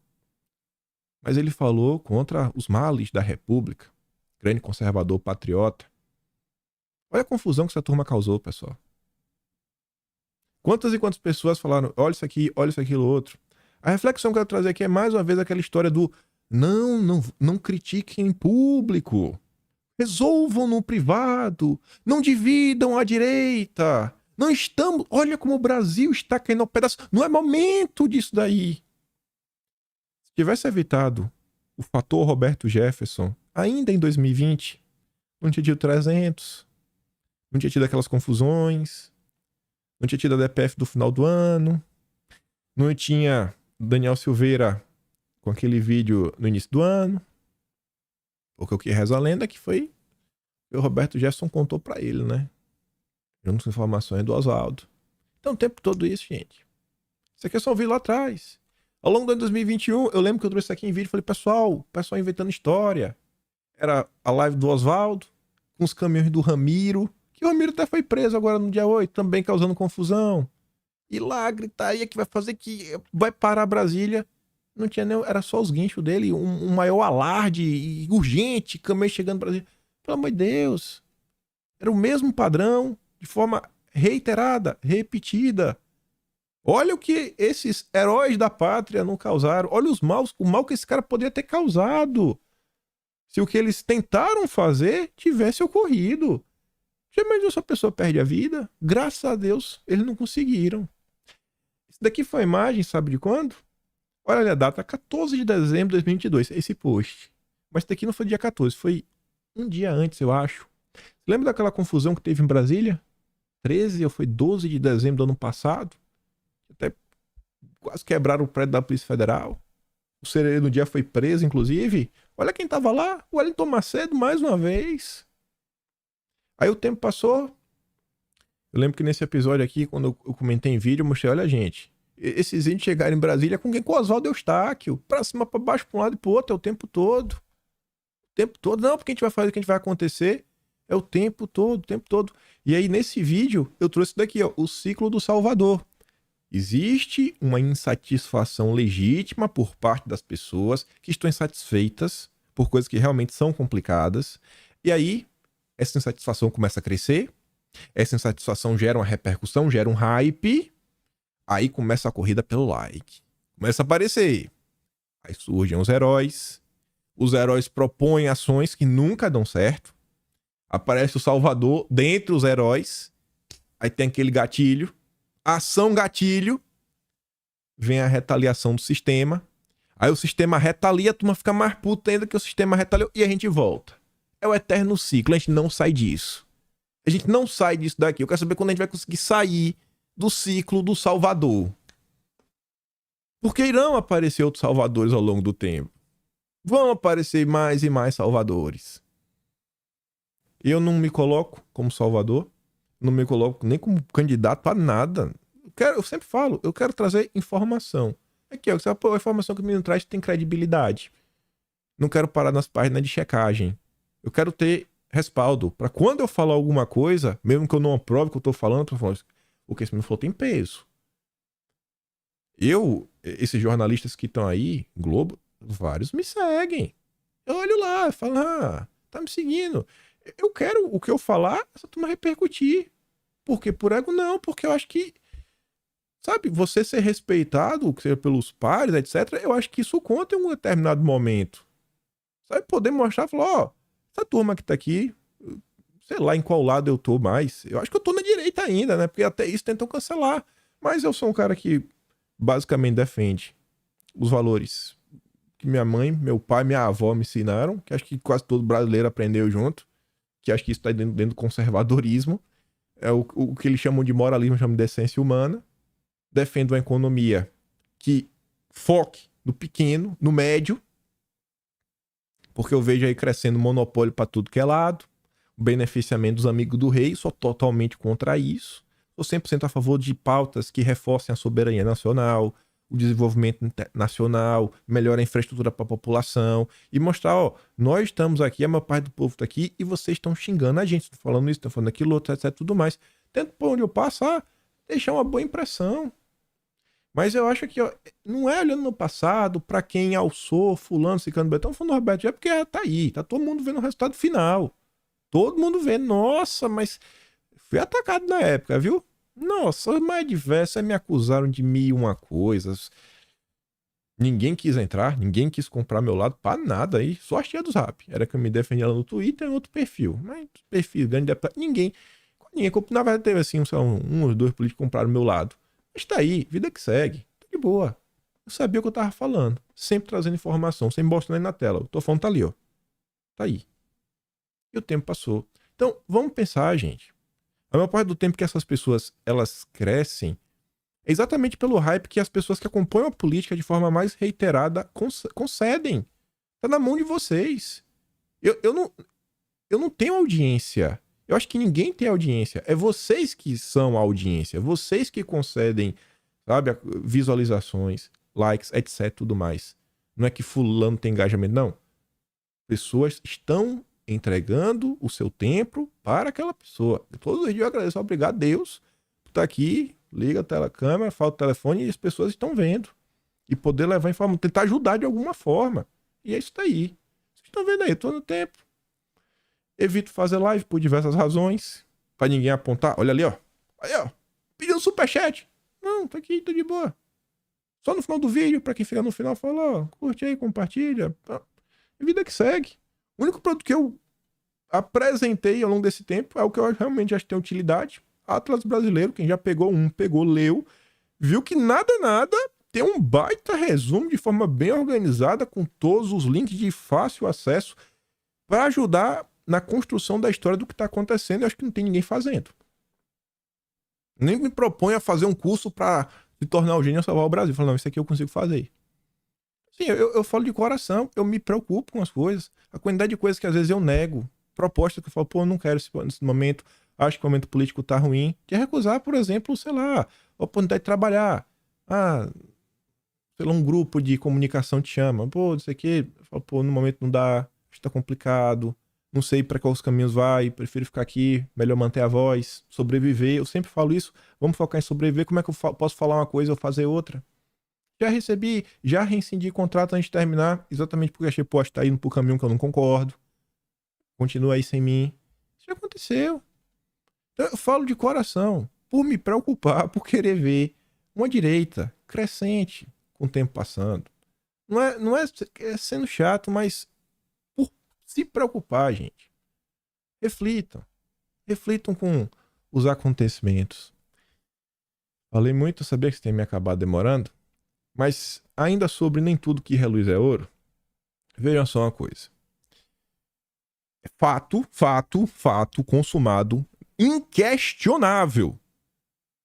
Mas ele falou contra os males da República. Grande conservador patriota. Olha a confusão que essa turma causou, pessoal. Quantas e quantas pessoas falaram, olha isso aqui, olha isso, aquilo, outro. A reflexão que eu quero trazer aqui é mais uma vez aquela história do não critiquem em público. Resolvam no privado. Não dividam a direita. Não estamos... Olha como o Brasil está caindo ao pedaço. Não é momento disso daí. Se tivesse evitado o fator Roberto Jefferson, ainda em 2020, não tinha tido 300, não tinha tido aquelas confusões, não tinha tido a DPF do final do ano, não tinha Daniel Silveira com aquele vídeo no início do ano. Porque o que reza a lenda é que foi o Roberto Jefferson contou pra ele, né? Junto com informações do Oswaldo. Então, o tempo todo isso, gente. Isso aqui é só um vídeo lá atrás. Ao longo do ano 2021, eu lembro que eu trouxe isso aqui em vídeo e falei, pessoal inventando história. Era a live do Oswaldo, com os caminhões do Ramiro, que o Ramiro até foi preso agora no dia 8, também causando confusão. E lá, gritaria que vai fazer que vai parar Brasília. Não tinha nem... Era só os guinchos dele, um maior alarde urgente, caminhão chegando no Brasil. Pelo amor de Deus. Era o mesmo padrão, de forma reiterada, repetida. Olha o que esses heróis da pátria não causaram. Olha o mal que esse cara poderia ter causado. Se o que eles tentaram fazer tivesse ocorrido. Já imaginou se a pessoa perde a vida? Graças a Deus, eles não conseguiram. Isso daqui foi a imagem, sabe de quando? Olha a data, 14 de dezembro de 2022, esse post. Mas isso daqui não foi dia 14, foi um dia antes, eu acho. Lembra daquela confusão que teve em Brasília? 13 ou foi 12 de dezembro do ano passado? Até quase quebraram o prédio da Polícia Federal. O Sereno no dia foi preso, inclusive. Olha quem tava lá, o Wellington Macedo, mais uma vez. Aí o tempo passou. Eu lembro que nesse episódio aqui, quando eu comentei em vídeo, eu mostrei, olha gente, esses índios chegaram em Brasília com quem? Com o Oswaldo Eustáquio. Pra cima, pra baixo, pra um lado e pro outro, é o tempo todo. O tempo todo. Não, porque a gente vai fazer o que a gente vai acontecer. É o tempo todo, o tempo todo. E aí, nesse vídeo, eu trouxe isso daqui, ó, o ciclo do Salvador. Existe uma insatisfação legítima por parte das pessoas que estão insatisfeitas por coisas que realmente são complicadas. E aí, essa insatisfação começa a crescer. Essa insatisfação gera uma repercussão, gera um hype. Aí começa a corrida pelo like. Começa a aparecer. Aí surgem os heróis. Os heróis propõem ações que nunca dão certo. Aparece o Salvador dentre os heróis. Aí tem aquele gatilho. ação gatilho, vem a retaliação do sistema. Aí o sistema retalia, a turma fica mais puta ainda que o sistema retaliou e a gente volta. É o eterno ciclo, a gente não sai disso. A gente não sai disso daqui. Eu quero saber quando a gente vai conseguir sair do ciclo do Salvador. Porque irão aparecer outros salvadores ao longo do tempo. Vão aparecer mais e mais salvadores. Eu não me coloco como salvador. Não me coloco nem como candidato a nada. Eu sempre falo, eu quero trazer informação. Aqui, ó, a informação que o menino traz tem credibilidade. Não quero parar nas páginas de checagem. Eu quero ter respaldo. Para quando eu falar alguma coisa, mesmo que eu não aprove o que eu tô falando, o que esse menino falou tem peso. Esses jornalistas que estão aí, Globo, vários me seguem. Eu olho lá, falo, tá me seguindo. Eu quero o que eu falar, essa turma repercutir. Por quê? Por ego não, porque eu acho que, sabe, você ser respeitado, seja pelos pares, etc., eu acho que isso conta em um determinado momento. Sabe, poder mostrar, falar, ó, essa turma que tá aqui, sei lá em qual lado eu tô mais. Eu acho que eu tô na direita ainda, né? Porque até isso tentam cancelar. Mas eu sou um cara que basicamente defende os valores que minha mãe, meu pai, minha avó me ensinaram, que acho que quase todo brasileiro aprendeu junto, que acho que isso tá dentro do conservadorismo. É o que eles chamam de moralismo, chamam de decência humana. Defendo uma economia que foque no pequeno, no médio, porque eu vejo aí crescendo monopólio para tudo que é lado, o beneficiamento dos amigos do rei, sou totalmente contra isso. Sou 100% a favor de pautas que reforcem a soberania nacional, o desenvolvimento nacional, melhorar a infraestrutura para a população e mostrar, ó, nós estamos aqui, a maior parte do povo está aqui e vocês estão xingando a gente, estão falando isso, estão falando aquilo, outro, etc, tudo mais. Tento por onde eu passar, deixar uma boa impressão. Mas eu acho que, ó, não é olhando no passado, para quem alçou, fulano, ciclano, betão, falando do Roberto, é porque tá aí, tá todo mundo vendo o resultado final. Todo mundo vendo, nossa, mas fui atacado na época, viu? Nossa, mais diverso, me acusaram de mil e uma coisas. Ninguém quis entrar, ninguém quis comprar meu lado pra nada aí, só a tia do Zap. Era que eu me defendia lá no Twitter e outro perfil. Mas perfil, grande deputado, ninguém comprou. Na verdade, teve assim, um ou dois políticos compraram meu lado. Mas tá aí, vida que segue, tá de boa. Eu sabia o que eu tava falando, sempre trazendo informação, sempre mostrando aí na tela. O Tofão tá ali, ó. Tá aí. E o tempo passou. Então, vamos pensar, gente. A maior parte do tempo que essas pessoas, elas crescem é exatamente pelo hype que as pessoas que acompanham a política de forma mais reiterada concedem. Tá na mão de vocês. Eu não tenho audiência. Eu acho que ninguém tem audiência. É vocês que são a audiência. Vocês que concedem, sabe, visualizações, likes, etc, tudo mais. Não é que fulano tem engajamento, não. Pessoas estão entregando o seu tempo para aquela pessoa. Todos os dias eu agradeço, obrigado a Deus por estar aqui, liga a telecâmera, fala o telefone e as pessoas estão vendo. E poder levar informação, tentar ajudar de alguma forma. E é isso daí. Vocês estão vendo aí, eu tô no tempo. Evito fazer live por diversas razões, para ninguém apontar. Olha ali, ó. Aí, ó. Pedindo superchat. Não, tá aqui, tô de boa. Só no final do vídeo, para quem fica no final, fala, ó, curte aí, compartilha. Vida que segue. O único produto que eu apresentei ao longo desse tempo é o que eu realmente acho que tem utilidade. Atlas Brasileiro, quem já pegou pegou, leu, viu que nada, tem um baita resumo de forma bem organizada, com todos os links de fácil acesso, para ajudar na construção da história do que está acontecendo. Eu acho que não tem ninguém fazendo. Nem me proponho a fazer um curso para se tornar o gênio a salvar o Brasil. Eu falo, não, isso aqui eu consigo fazer. Sim, eu falo de coração, eu me preocupo com as coisas. A quantidade de coisas que às vezes eu nego. Propostas que eu falo, pô, eu não quero nesse momento, acho que o momento político tá ruim. De recusar, por exemplo, sei lá, a oportunidade de trabalhar. Sei lá, um grupo de comunicação te chama. Pô, isso aqui, eu falo, pô, no momento não dá, acho que tá complicado. Não sei para quais caminhos vai, prefiro ficar aqui, melhor manter a voz, sobreviver. Eu sempre falo isso, vamos focar em sobreviver. Como é que eu posso falar uma coisa ou fazer outra? Já rescindi contrato antes de terminar, exatamente porque achei, pô, tá indo pro caminho que eu não concordo. Continua aí sem mim. Isso já aconteceu. Então, eu falo de coração, por me preocupar, por querer ver uma direita crescente com o tempo passando. Não é sendo chato, mas por se preocupar, gente. Reflitam. Reflitam com os acontecimentos. Falei muito, eu sabia que você tem me acabado demorando, mas ainda sobre nem tudo que reluz é ouro, vejam só uma coisa. Fato consumado, inquestionável.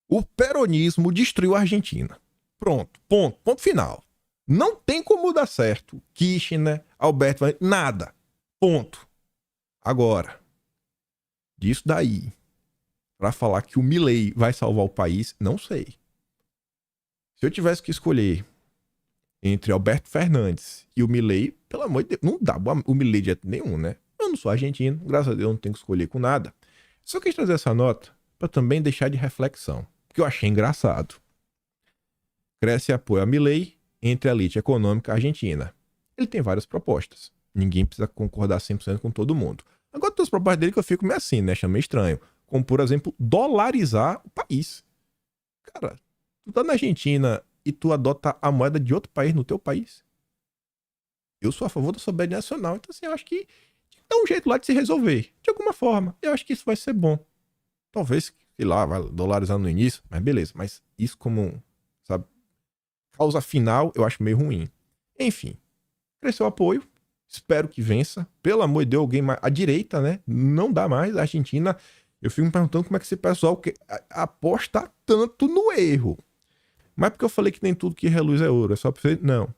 O peronismo destruiu a Argentina. Pronto, ponto final. Não tem como dar certo. Kirchner, Alberto, nada. Ponto. Agora, disso daí, pra falar que o Milei vai salvar o país, não sei. Se eu tivesse que escolher entre Alberto Fernandes e o Milei, pelo amor de Deus, não dá o Milei de jeito nenhum, né? Eu não sou argentino, graças a Deus não tenho que escolher com nada. Só quis trazer essa nota para também deixar de reflexão, porque eu achei engraçado. Cresce apoio a Milei entre a elite econômica argentina. Ele tem várias propostas. Ninguém precisa concordar 100% com todo mundo. Agora tem as propostas dele que eu fico meio assim, né? Achei meio estranho. Como, por exemplo, dolarizar o país. Cara, tu tá na Argentina e tu adota a moeda de outro país no teu país? Eu sou a favor da soberania nacional. Então, assim, eu acho que dá um jeito lá de se resolver. De alguma forma. Eu acho que isso vai ser bom. Talvez, sei lá, vai dolarizar no início, mas beleza. Mas isso como, sabe, causa final, eu acho meio ruim. Enfim, cresceu o apoio. Espero que vença. Pelo amor de Deus, alguém mais. A direita, né? Não dá mais. A Argentina, eu fico me perguntando como é que esse pessoal aposta tanto no erro. Mas porque eu falei que nem tudo que reluz é ouro. É só pra você. Não.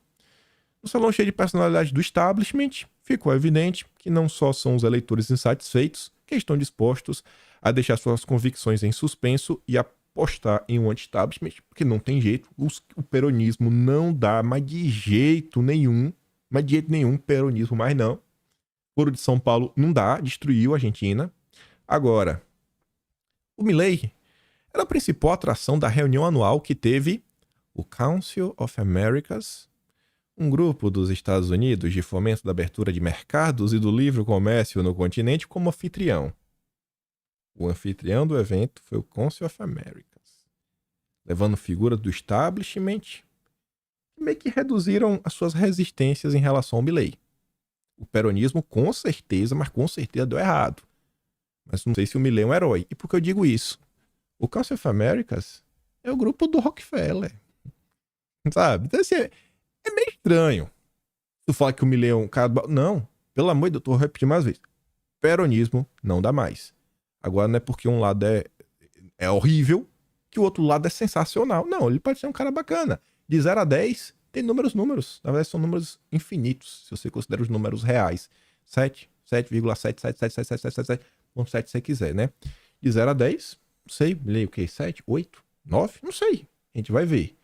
No salão cheio de personalidades do establishment, ficou evidente que não só são os eleitores insatisfeitos que estão dispostos a deixar suas convicções em suspenso e apostar em um anti-establishment, porque não tem jeito. O peronismo não dá mais de jeito nenhum. Mas de jeito nenhum, peronismo mais não. Foro de São Paulo não dá, destruiu a Argentina. Agora, o Milei era a principal atração da reunião anual que teve o Council of Americas, um grupo dos Estados Unidos de fomento da abertura de mercados e do livre comércio no continente, como anfitrião. O anfitrião do evento foi o Council of Americas, levando figuras do establishment que meio que reduziram as suas resistências em relação ao Milei. O peronismo com certeza, mas com certeza deu errado. Mas não sei se o Milei é um herói. E por que eu digo isso? O Council of Americas é o grupo do Rockefeller. Sabe? Então, assim, é meio estranho. Tu fala que o Milei é um cara... Não, pelo amor de Deus, eu vou repetir mais vezes. Peronismo não dá mais. Agora não é porque um lado é horrível que o outro lado é sensacional. Não, ele pode ser um cara bacana. De 0 a 10, tem números. Na verdade, são números infinitos, se você considera os números reais. 7, 7,7777777, quanto 7 você quiser, né? De 0 a 10, não sei, leio o quê? 7, 8, 9? Não sei. A gente vai ver.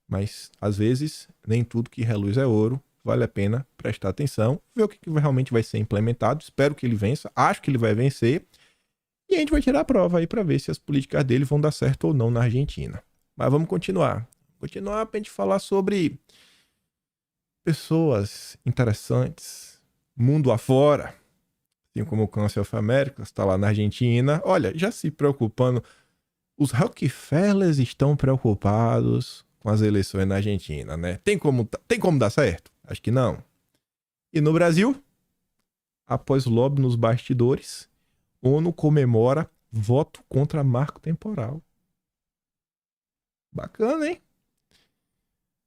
Mas, às vezes, nem tudo que reluz é ouro. Vale a pena prestar atenção, ver o que realmente vai ser implementado. Espero que ele vença. Acho que ele vai vencer. E a gente vai tirar a prova aí para ver se as políticas dele vão dar certo ou não na Argentina. Mas vamos continuar. Continuar pra gente falar sobre pessoas interessantes, mundo afora, assim como o Council of America, está lá na Argentina. Olha, já se preocupando, os Rockefellers estão preocupados com as eleições na Argentina, né? Tem como dar certo? Acho que não. E no Brasil, após lobby nos bastidores, ONU comemora voto contra marco temporal. Bacana, hein?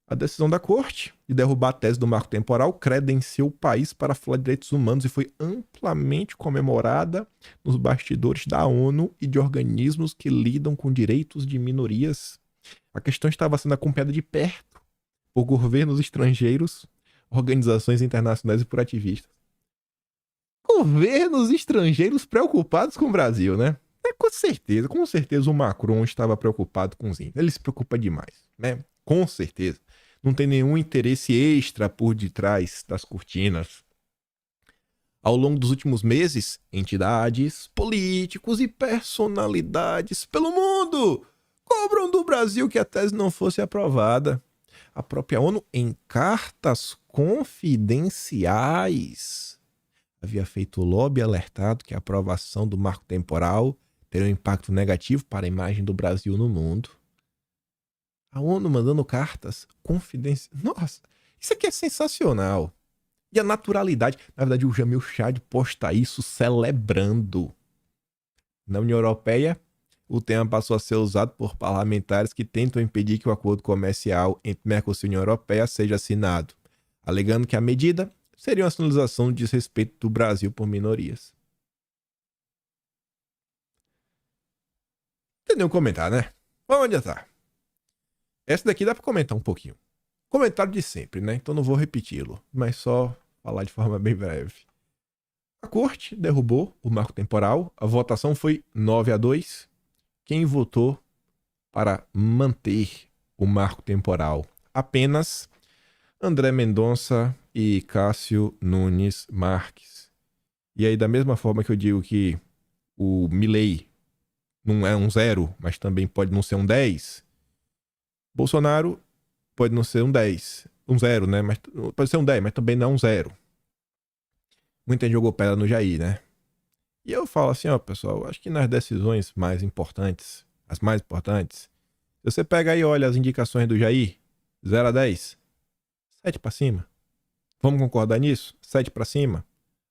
A decisão da corte de derrubar a tese do marco temporal credenciou o país para falar de direitos humanos e foi amplamente comemorada nos bastidores da ONU e de organismos que lidam com direitos de minorias. A questão estava sendo acompanhada de perto por governos estrangeiros, organizações internacionais e por ativistas. Governos estrangeiros preocupados com o Brasil, né? Com certeza o Macron estava preocupado com os índios. Ele se preocupa demais, né? Com certeza. Não tem nenhum interesse extra por detrás das cortinas. Ao longo dos últimos meses, entidades, políticos e personalidades pelo mundo cobram do Brasil que a tese não fosse aprovada. A própria ONU, em cartas confidenciais, havia feito lobby alertado que a aprovação do marco temporal teria um impacto negativo para a imagem do Brasil no mundo. A ONU mandando cartas confidenciais. Nossa, isso aqui é sensacional. E a naturalidade. Na verdade, o Jamil Chad posta isso celebrando. Na União Europeia, o tema passou a ser usado por parlamentares que tentam impedir que o acordo comercial entre Mercosul e União Europeia seja assinado, alegando que a medida seria uma sinalização de desrespeito do Brasil por minorias. Entendeu o comentário, né? Vamos adiantar. Essa daqui dá pra comentar um pouquinho. Comentário de sempre, né? Então não vou repeti-lo, mas só falar de forma bem breve. A corte derrubou o marco temporal. A votação foi 9-2. Quem votou para manter o marco temporal? Apenas André Mendonça e Cássio Nunes Marques. E aí, da mesma forma que eu digo que o Milei não é um 0, mas também pode não ser um 10, Bolsonaro pode não ser um 10. Um 0, né? Mas pode ser um 10, mas também não um 0. Muita gente jogou pedra no Jair, né? E eu falo assim, ó, pessoal, acho que nas decisões mais importantes, as mais importantes, se você pega aí e olha as indicações do Jair, 0-10, 7 pra cima. Vamos concordar nisso? 7 pra cima?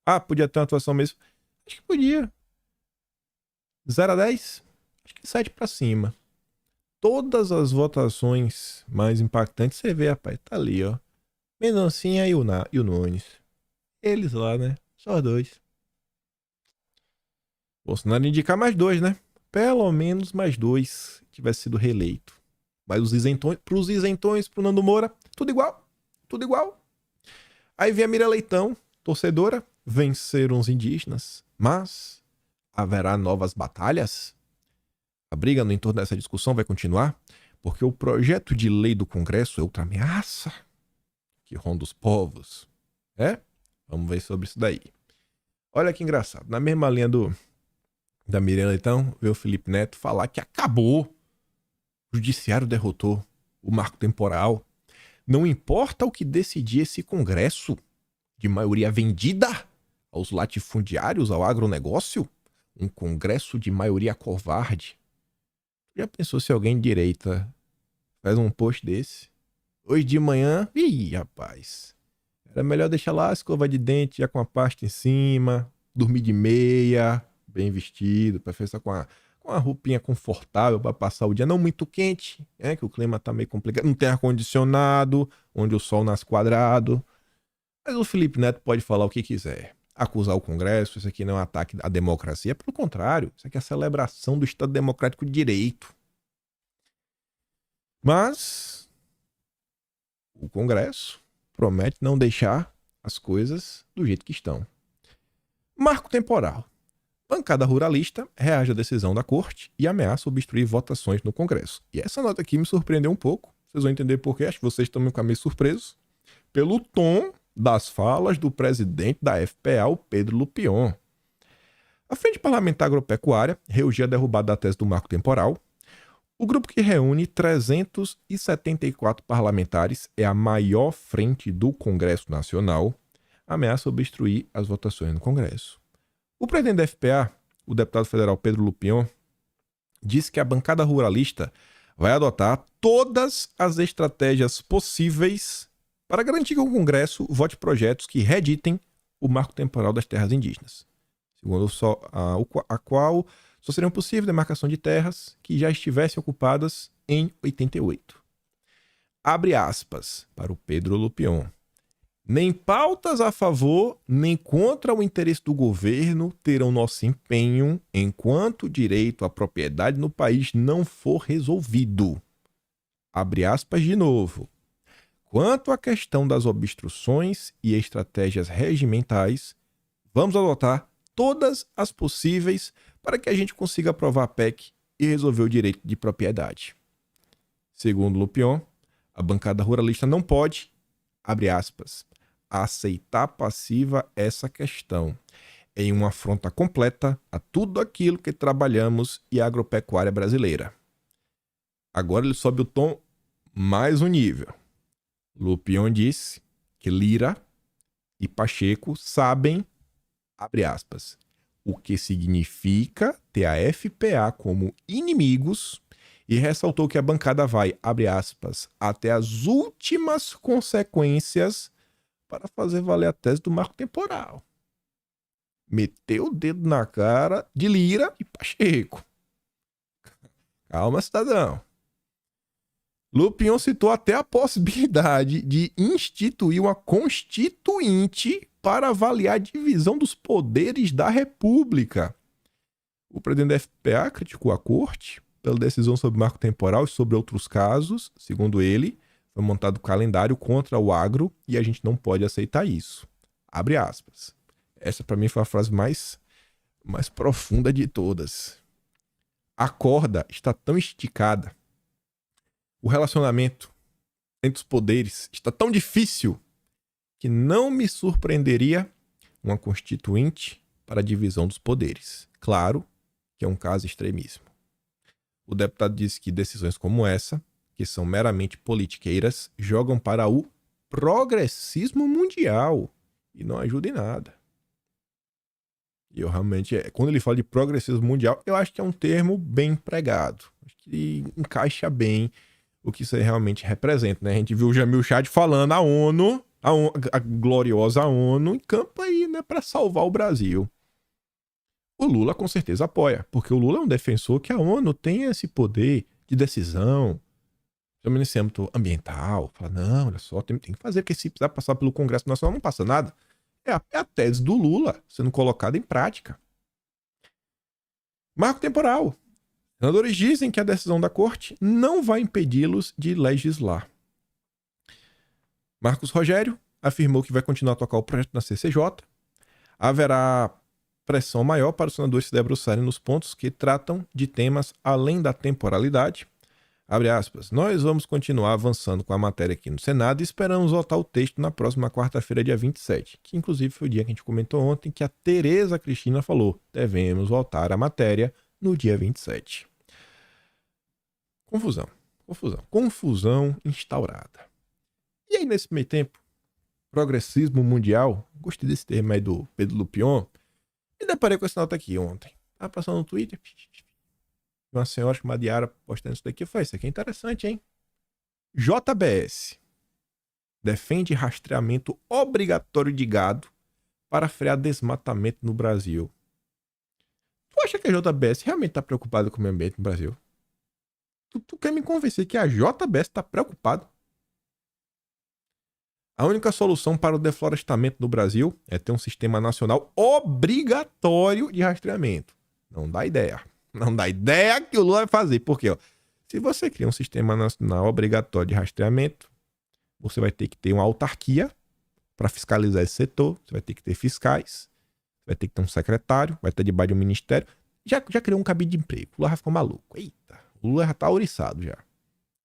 Ah, podia ter uma atuação mesmo? Acho que podia. 0-10? Acho que 7 pra cima. Todas as votações mais impactantes, você vê, rapaz, tá ali, ó. Mendoncinha e o Nunes. Eles lá, né? Só 2. Bolsonaro indicar mais 2, né? Pelo menos mais 2 tivesse sido reeleito. Mas os isentões, pros isentões, pro Nando Moura, tudo igual. Tudo igual. Aí vem a Mira Leitão, torcedora, venceram os indígenas, mas haverá novas batalhas? A briga no entorno dessa discussão vai continuar, porque o projeto de lei do Congresso é outra ameaça que ronda os povos. Vamos ver sobre isso daí. Olha que engraçado. Na mesma linha da Miriam Leitão, veio o Felipe Neto falar que acabou. O judiciário derrotou o marco temporal. Não importa o que decidir esse Congresso de maioria vendida aos latifundiários, ao agronegócio, um Congresso de maioria covarde. Já pensou se alguém de direita faz um post desse? Hoje de manhã, rapaz, era melhor deixar lá a escova de dente já com a pasta em cima, dormir de meia, bem vestido, preferência com a roupinha confortável para passar o dia, não muito quente, que o clima tá meio complicado, não tem ar-condicionado, onde o sol nasce quadrado. Mas o Felipe Neto pode falar o que quiser. Acusar o Congresso, isso aqui não é um ataque à democracia, pelo contrário, isso aqui é a celebração do Estado Democrático de Direito. Mas o Congresso promete não deixar as coisas do jeito que estão. Marco temporal. Bancada ruralista reage à decisão da corte e ameaça obstruir votações no Congresso. E essa nota aqui me surpreendeu um pouco. Vocês vão entender por quê. Acho que vocês estão meio surpresos. Pelo tom das falas do presidente da FPA, o Pedro Lupion. A Frente Parlamentar Agropecuária reagiu à derrubada da tese do marco temporal. O grupo que reúne 374 parlamentares é a maior frente do Congresso Nacional, ameaça obstruir as votações no Congresso. O presidente da FPA, o deputado federal Pedro Lupion, disse que a bancada ruralista vai adotar todas as estratégias possíveis para garantir que o Congresso vote projetos que reeditem o marco temporal das terras indígenas, segundo a qual só seriam possíveis demarcação de terras que já estivessem ocupadas em 88. Abre aspas para o Pedro Lupion. Nem pautas a favor nem contra o interesse do governo terão nosso empenho enquanto o direito à propriedade no país não for resolvido. Abre aspas de novo. Quanto à questão das obstruções e estratégias regimentais, vamos adotar todas as possíveis para que a gente consiga aprovar a PEC e resolver o direito de propriedade. Segundo Lupion, a bancada ruralista não pode, abre aspas, aceitar passiva essa questão em uma afronta completa a tudo aquilo que trabalhamos e a agropecuária brasileira. Agora ele sobe o tom mais um nível. Lupion disse que Lira e Pacheco sabem, abre aspas, o que significa ter a FPA como inimigos e ressaltou que a bancada vai, abre aspas, até as últimas consequências para fazer valer a tese do marco temporal. Meteu o dedo na cara de Lira e Pacheco. Calma, cidadão. Lupion citou até a possibilidade de instituir uma constituinte para avaliar a divisão dos poderes da República. O presidente da FPA criticou a corte pela decisão sobre marco temporal e sobre outros casos. Segundo ele, foi montado calendário contra o agro e a gente não pode aceitar isso. Abre aspas. Essa para mim foi a frase mais profunda de todas. A corda está tão esticada. O relacionamento entre os poderes está tão difícil que não me surpreenderia uma constituinte para a divisão dos poderes. Claro que é um caso extremismo. O deputado disse que decisões como essa, que são meramente politiqueiras, jogam para o progressismo mundial e não ajudam em nada. E eu realmente, quando ele fala de progressismo mundial, eu acho que é um termo bem empregado. Acho que encaixa bem o que isso aí realmente representa, né? A gente viu o Jamil Chad falando a gloriosa ONU em campo aí, né, para salvar o Brasil. O Lula com certeza apoia, porque o Lula é um defensor que a ONU tem esse poder de decisão, também nesse âmbito ambiental. Fala, não, olha só, tem que fazer, porque se precisar passar pelo Congresso Nacional não passa nada. É a tese do Lula sendo colocada em prática. Marco temporal. Senadores dizem que a decisão da corte não vai impedi-los de legislar. Marcos Rogério afirmou que vai continuar a tocar o projeto na CCJ. Haverá pressão maior para os senadores se debruçarem nos pontos que tratam de temas além da temporalidade. Abre aspas. Nós vamos continuar avançando com a matéria aqui no Senado e esperamos votar o texto na próxima quarta-feira, dia 27, que inclusive foi o dia que a gente comentou ontem, que a Tereza Cristina falou, devemos votar a matéria no dia 27. Confusão instaurada. E aí, nesse meio tempo, progressismo mundial, gostei desse termo aí do Pedro Lupion, e deparei com essa nota aqui ontem. Tava passando no Twitter, uma senhora chamada Yara postando isso daqui. Eu falei, isso aqui é interessante, hein? JBS defende rastreamento obrigatório de gado para frear desmatamento no Brasil. Tu acha que a JBS realmente está preocupada com o meio ambiente no Brasil? Tu quer me convencer que a JBS está preocupada? A única solução para o deflorestamento no Brasil é ter um sistema nacional obrigatório de rastreamento. Não dá ideia. Não dá ideia que o Lula vai fazer. Porque, ó, se você cria um sistema nacional obrigatório de rastreamento, você vai ter que ter uma autarquia para fiscalizar esse setor. Você vai ter que ter fiscais. Vai ter que ter um secretário. Vai ter debaixo de um ministério. Já criou um cabide de emprego. O Lula já ficou maluco. Eita, o Lula já tá ouriçado já.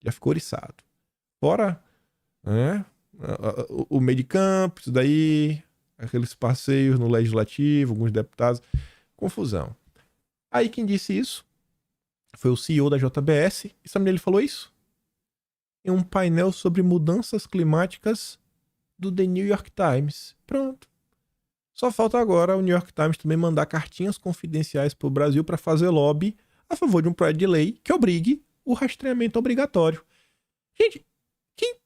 Já ficou ouriçado. Fora, né, o meio de campo, isso daí, aqueles passeios no legislativo, alguns deputados. Confusão. Aí quem disse isso foi o CEO da JBS. E sabe onde ele falou isso? Em um painel sobre mudanças climáticas do The New York Times. Pronto. Só falta agora o New York Times também mandar cartinhas confidenciais para o Brasil para fazer lobby a favor de um projeto de lei que obrigue o rastreamento obrigatório. Gente,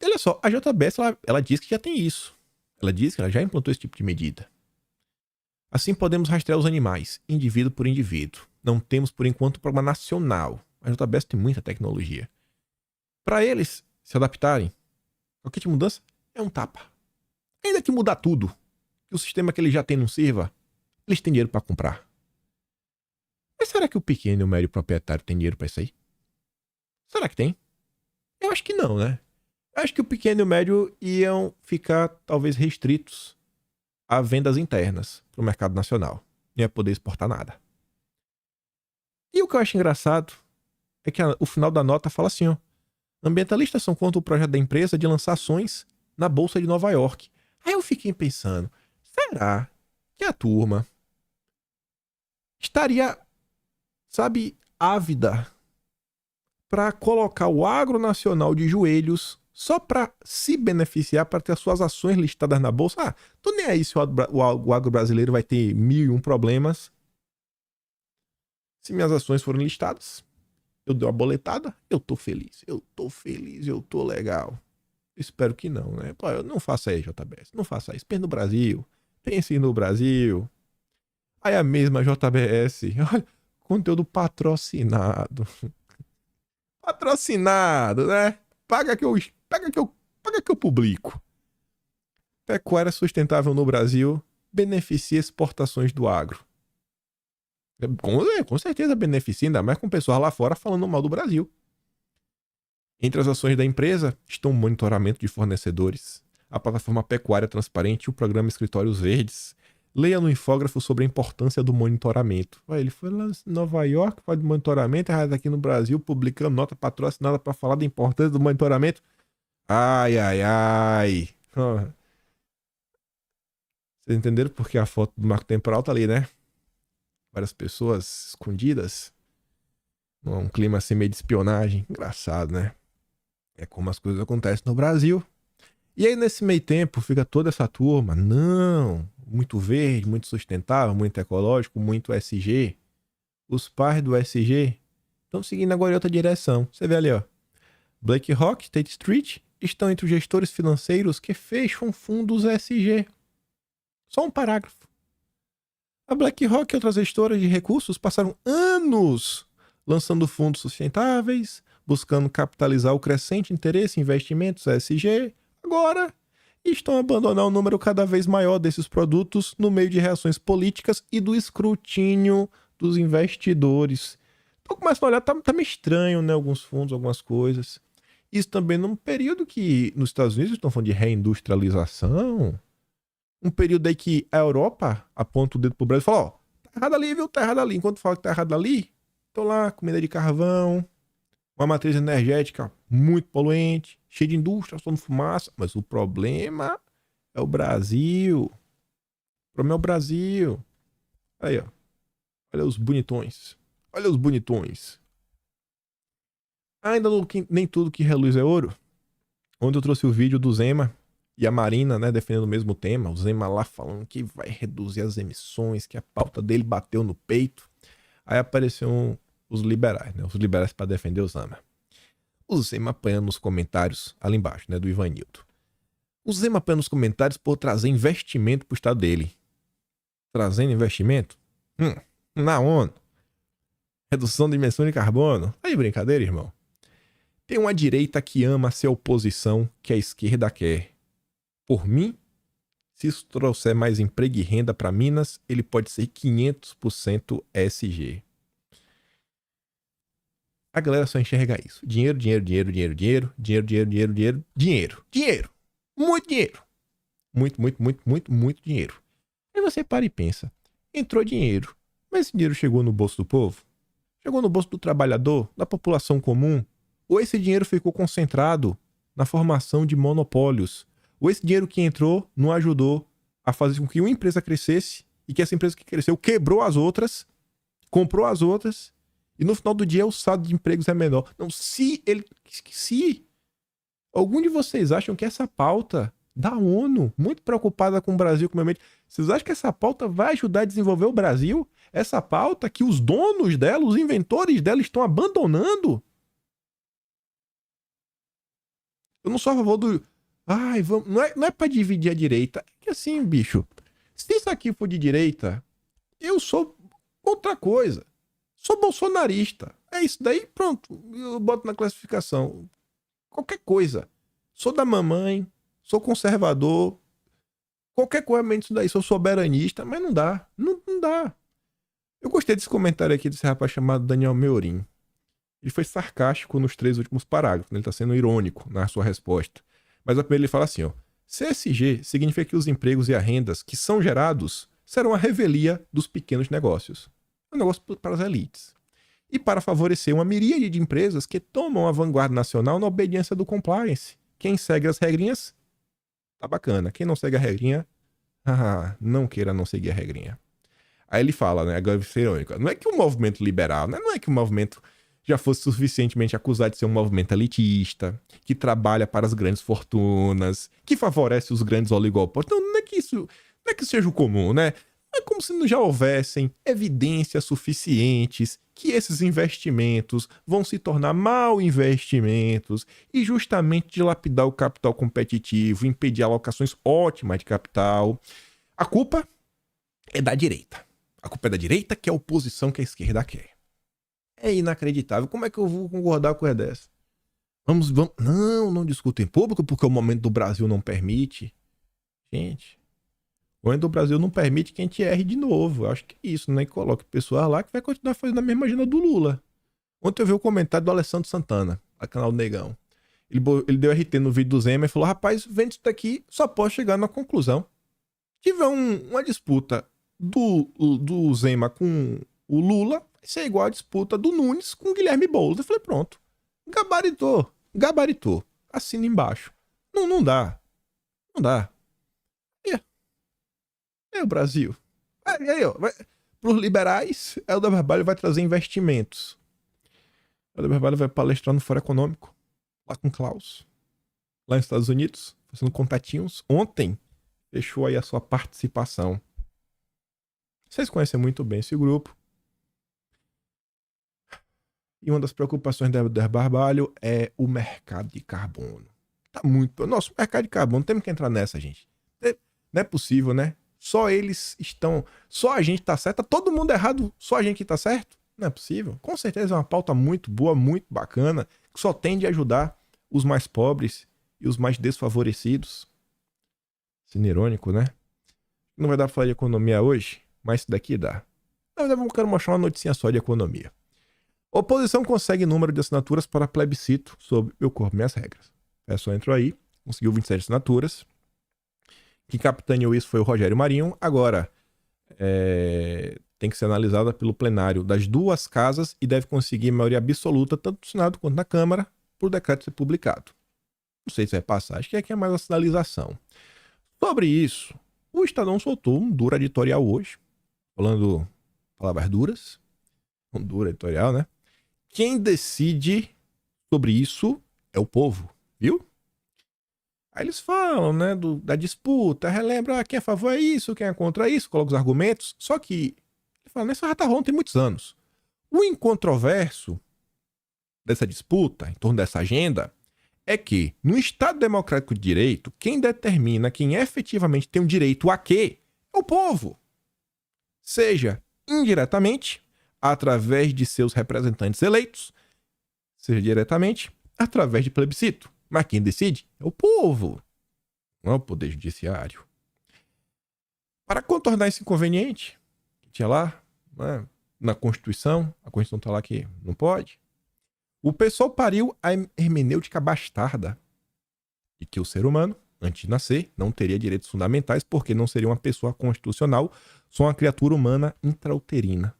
olha só, a JBS ela diz que já tem isso. Ela diz que ela já implantou esse tipo de medida. Assim podemos rastrear os animais, indivíduo por indivíduo. Não temos, por enquanto, um programa nacional. A JBS tem muita tecnologia. Para eles se adaptarem, qualquer tipo de mudança é um tapa. Ainda que mudar tudo, que o sistema que eles já têm não sirva, eles têm dinheiro para comprar. Mas será que o pequeno e o médio proprietário tem dinheiro para isso aí? Será que tem? Eu acho que não, né? Eu acho que o pequeno e o médio iam ficar, talvez, restritos a vendas internas para o mercado nacional. Não ia poder exportar nada. E o que eu acho engraçado é que o final da nota fala assim, ó. Ambientalistas são contra o projeto da empresa de lançar ações na Bolsa de Nova York. Aí eu fiquei pensando, será que a turma estaria, sabe, ávida para colocar o agro nacional de joelhos só para se beneficiar, para ter as suas ações listadas na Bolsa? Ah, tô nem aí se o agro brasileiro vai ter 1001 problemas. Se minhas ações forem listadas, eu dei uma boletada, eu tô feliz, eu tô legal. Espero que não, né? Pô, não faça aí, JBS, não faça isso. Pense no Brasil. Aí a mesma JBS, olha, conteúdo patrocinado. Patrocinado, né? Paga que eu publico. Pecuária sustentável no Brasil beneficia exportações do agro. Com certeza beneficia, ainda mais com pessoas lá fora falando mal do Brasil. Entre as ações da empresa estão o monitoramento de fornecedores, a plataforma Pecuária Transparente e o programa Escritórios Verdes. Leia no infógrafo sobre a importância do monitoramento. Ele foi lá em Nova York, faz monitoramento, aqui no Brasil, publicando nota patrocinada para falar da importância do monitoramento. Ai. Vocês entenderam porque a foto do marco temporal tá ali, né? Várias pessoas escondidas. Um clima assim meio de espionagem. Engraçado, né? É como as coisas acontecem no Brasil. E aí, nesse meio tempo, fica toda essa turma. Não, muito verde, muito sustentável, muito ecológico, muito SG. Os pais do SG estão seguindo agora em outra direção. Você vê ali, ó. BlackRock, State Street estão entre os gestores financeiros que fecham fundos SG. Só um parágrafo. A BlackRock e outras gestoras de recursos passaram anos lançando fundos sustentáveis, buscando capitalizar o crescente interesse em investimentos ESG, agora estão a abandonar um número cada vez maior desses produtos no meio de reações políticas e do escrutínio dos investidores. Então começa a olhar, tá meio estranho, né? Alguns fundos, algumas coisas. Isso também num período que nos Estados Unidos estão falando de reindustrialização. Um período aí que a Europa aponta o dedo pro Brasil e fala, ó, tá errado ali, viu? Tá errado ali. Enquanto fala que tá errado ali, estão lá, comida de carvão, uma matriz energética muito poluente, cheia de indústria, soltando fumaça. Mas o problema é o Brasil. O problema é o Brasil. Aí, ó. Olha os bonitões. Olha os bonitões. Ainda nem tudo que reluz é ouro. Ontem eu trouxe o vídeo do Zema e a Marina, né, defendendo o mesmo tema. O Zema lá falando que vai reduzir as emissões, que a pauta dele bateu no peito. Aí apareceram os liberais, né? Os liberais para defender o Zema. O Zema apanhando nos comentários, ali embaixo, né, do Ivanildo. O Zema apanhando nos comentários por trazer investimento pro estado dele. Trazendo investimento? Na ONU. Redução de emissão de carbono. Tá de brincadeira, irmão? Tem uma direita que ama ser oposição que a esquerda quer. Por mim, se isso trouxer mais emprego e renda para Minas, ele pode ser 500% SG. A galera só enxerga isso. Dinheiro. Muito dinheiro. Muito dinheiro. Aí você para e pensa. Entrou dinheiro. Mas esse dinheiro chegou no bolso do povo? Chegou no bolso do trabalhador? Da população comum? Ou esse dinheiro ficou concentrado na formação de monopólios? Ou esse dinheiro que entrou não ajudou a fazer com que uma empresa crescesse e que essa empresa que cresceu quebrou as outras, comprou as outras e no final do dia o saldo de empregos é menor. Não, se algum de vocês acham que essa pauta da ONU, muito preocupada com o Brasil, com o meio ambiente, vocês acham que essa pauta vai ajudar a desenvolver o Brasil? Essa pauta que os donos dela, os inventores dela estão abandonando? Eu não sou a favor do... vamos... Não é pra dividir a direita. É que assim, bicho, se isso aqui for de direita, eu sou outra coisa. Sou bolsonarista. É isso daí, pronto. Eu boto na classificação. Qualquer coisa. Sou da mamãe, sou conservador, qualquer coisa menos isso daí. Sou soberanista, mas não dá. Não dá. Eu gostei desse comentário aqui desse rapaz chamado Daniel Meorim. Ele foi sarcástico nos 3 últimos parágrafos, né? Ele está sendo irônico na sua resposta. Mas a primeira ele fala assim, ó. CSG significa que os empregos e as rendas que são gerados serão a revelia dos pequenos negócios. É um negócio para as elites. E para favorecer uma miríade de empresas que tomam a vanguarda nacional na obediência do compliance. Quem segue as regrinhas, tá bacana. Quem não segue a regrinha, não queira não seguir a regrinha. Aí ele fala, né? Agora vai ser irônico. Não é que o movimento liberal, né? Não é que o movimento já fosse suficientemente acusado de ser um movimento elitista, que trabalha para as grandes fortunas, que favorece os grandes oligopólios. Não é que isso seja o comum, né? É como se não já houvessem evidências suficientes que esses investimentos vão se tornar mal investimentos e justamente dilapidar o capital competitivo, impedir alocações ótimas de capital. A culpa é da direita. A culpa é da direita, que é a oposição que a esquerda quer. É inacreditável. Como é que eu vou concordar com coisa dessa? Vamos. Não discuta em público porque o momento do Brasil não permite. Gente, o momento do Brasil não permite que a gente erre de novo. Eu acho que é isso, né? E coloque pessoas lá que vai continuar fazendo a mesma agenda do Lula. Ontem eu vi o comentário do Alessandro Santana, do canal do Negão. Ele deu RT no vídeo do Zema e falou: rapaz, vendo isso daqui, só pode chegar na conclusão. Tiver uma disputa do Zema com o Lula, vai ser igual a disputa do Nunes com o Guilherme Boulos. Eu falei: pronto. Gabaritou. Assina embaixo. Não dá. Não dá. É o Brasil. Aí, ó. Para os liberais, Helder Barbalho vai trazer investimentos. Helder Barbalho vai palestrar no Fórum Econômico. Lá com Klaus. Lá nos Estados Unidos. Fazendo contatinhos. Ontem, fechou aí a sua participação. Vocês conhecem muito bem esse grupo. E uma das preocupações do Helder Barbalho é o mercado de carbono. Tá muito... Nossa, o mercado de carbono, temos que entrar nessa, gente. Não é possível, né? Só eles estão... Só a gente tá certo. Tá todo mundo errado, só a gente que tá certo? Não é possível. Com certeza é uma pauta muito boa, muito bacana, que só tende a ajudar os mais pobres e os mais desfavorecidos. Sendo irônico, né? Não vai dar pra falar de economia hoje, mas isso daqui dá. Na verdade, eu quero mostrar uma noticinha só de economia. Oposição consegue número de assinaturas para plebiscito sobre Meu Corpo, Minhas Regras. É só entrou aí, conseguiu 27 assinaturas. Quem capitaneou isso foi o Rogério Marinho. Agora, tem que ser analisada pelo plenário das duas casas e deve conseguir maioria absoluta, tanto no Senado quanto na Câmara, por decreto ser publicado. Não sei se vai passar, acho que aqui é mais uma sinalização. Sobre isso, o Estadão soltou um duro editorial hoje, falando palavras duras. Um duro editorial, né? Quem decide sobre isso é o povo, viu? Aí eles falam, né, da disputa, relembra quem é a favor é isso, quem é contra isso, coloca os argumentos. Só que, ele fala, isso já tá rolando tem muitos anos. O incontroverso dessa disputa, em torno dessa agenda, é que, no Estado Democrático de Direito, quem determina quem efetivamente tem o direito a quê é o povo. Seja indiretamente, através de seus representantes eleitos, seja diretamente, através de plebiscito. Mas quem decide é o povo, não é o Poder Judiciário. Para contornar esse inconveniente, que tinha lá, né, na Constituição, a Constituição está lá que não pode, o pessoal pariu a hermenêutica bastarda de que o ser humano, antes de nascer, não teria direitos fundamentais porque não seria uma pessoa constitucional, só uma criatura humana intrauterina.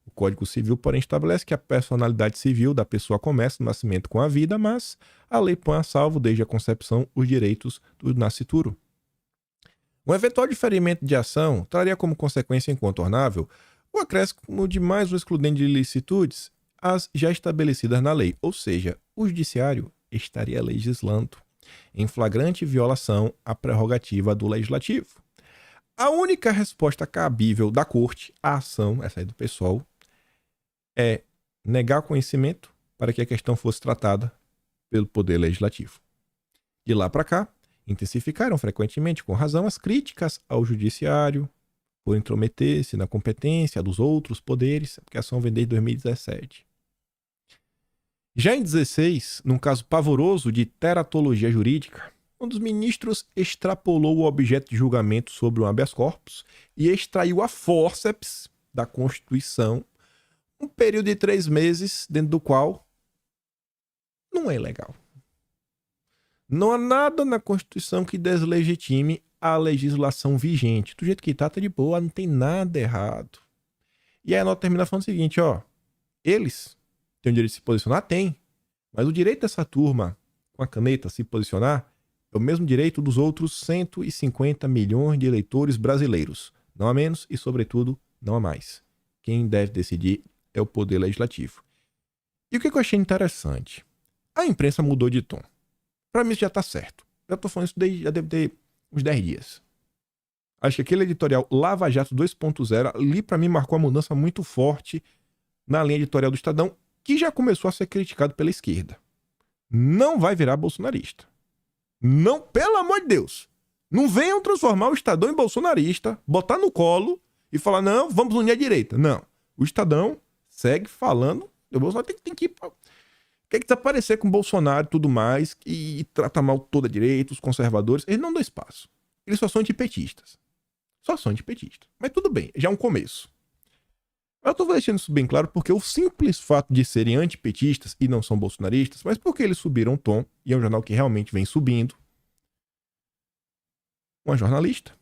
O Código Civil, porém, estabelece que a personalidade civil da pessoa começa no nascimento com a vida, mas a lei põe a salvo, desde a concepção, os direitos do nascituro. Um eventual diferimento de ação traria como consequência incontornável o acréscimo de mais um excludente de ilicitudes as já estabelecidas na lei, ou seja, o judiciário estaria legislando em flagrante violação à prerrogativa do legislativo. A única resposta cabível da corte à ação, essa aí do pessoal, é negar conhecimento para que a questão fosse tratada pelo Poder Legislativo. De lá para cá, intensificaram frequentemente, com razão, as críticas ao Judiciário por intrometer-se na competência dos outros poderes, porque a ação vem desde 2017. Já em 2016, num caso pavoroso de teratologia jurídica, um dos ministros extrapolou o objeto de julgamento sobre um habeas corpus e extraiu a fórceps da Constituição um período de 3 meses, dentro do qual não é ilegal. Não há nada na Constituição que deslegitime a legislação vigente. Do jeito que tá de boa, não tem nada errado. E aí a nota termina falando o seguinte, ó. Eles têm o direito de se posicionar? Tem. Mas o direito dessa turma, com a caneta, se posicionar, é o mesmo direito dos outros 150 milhões de eleitores brasileiros. Não há menos e, sobretudo, não há mais. Quem deve decidir é o Poder Legislativo. E o que eu achei interessante? A imprensa mudou de tom. Para mim isso já tá certo. Já tô falando isso desde, já deve ter uns 10 dias. Acho que aquele editorial Lava Jato 2.0 ali para mim marcou uma mudança muito forte na linha editorial do Estadão, que já começou a ser criticado pela esquerda. Não vai virar bolsonarista. Não, pelo amor de Deus. Não venham transformar o Estadão em bolsonarista, botar no colo e falar, não, vamos unir a direita. Não. O Estadão segue falando, o Bolsonaro tem que ir quer desaparecer com o Bolsonaro e tudo mais, e trata mal toda a direita, os conservadores. Eles não dão espaço. Eles só são antipetistas. Só são antipetistas. Mas tudo bem, já é um começo. Eu tô deixando isso bem claro porque o simples fato de serem antipetistas e não são bolsonaristas, mas porque eles subiram o tom, e é um jornal que realmente vem subindo, uma jornalista,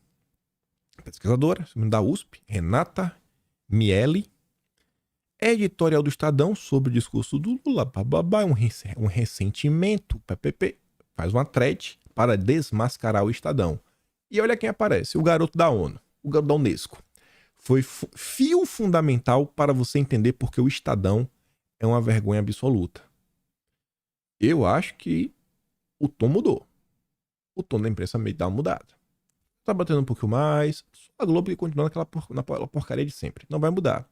pesquisadora, da USP, Renata Miele, é editorial do Estadão sobre o discurso do Lula, bababá, um ressentimento, ppp, faz uma thread para desmascarar o Estadão. E olha quem aparece, o garoto da ONU, o garoto da Unesco. Foi fio fundamental para você entender porque o Estadão é uma vergonha absoluta. Eu acho que o tom mudou. O tom da imprensa meio dá uma mudada. Tá batendo um pouquinho mais, só a Globo que continua naquela porcaria de sempre. Não vai mudar.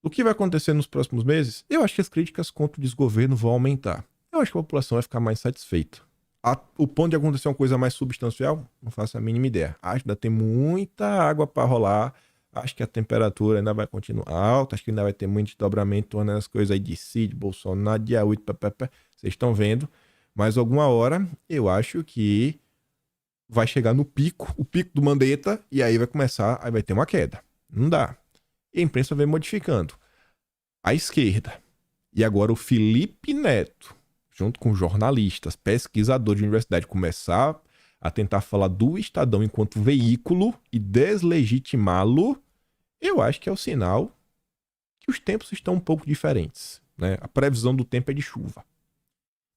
O que vai acontecer nos próximos meses? Eu acho que as críticas contra o desgoverno vão aumentar. Eu acho que a população vai ficar mais satisfeita. O ponto de acontecer uma coisa mais substancial, não faço a mínima ideia. Acho que ainda tem muita água para rolar. Acho que a temperatura ainda vai continuar alta. Acho que ainda vai ter muito desdobramento nas coisas aí de Cid, Bolsonaro, dia 8, vocês estão vendo. Mas alguma hora, eu acho que vai chegar no pico, o pico do Mandetta, e aí vai começar, aí vai ter uma queda. Não dá. E a imprensa vem modificando. A esquerda. E agora o Felipe Neto, junto com jornalistas, pesquisadores de universidade, começar a tentar falar do Estadão enquanto veículo e deslegitimá-lo, eu acho que é o sinal que os tempos estão um pouco diferentes, né? A previsão do tempo é de chuva.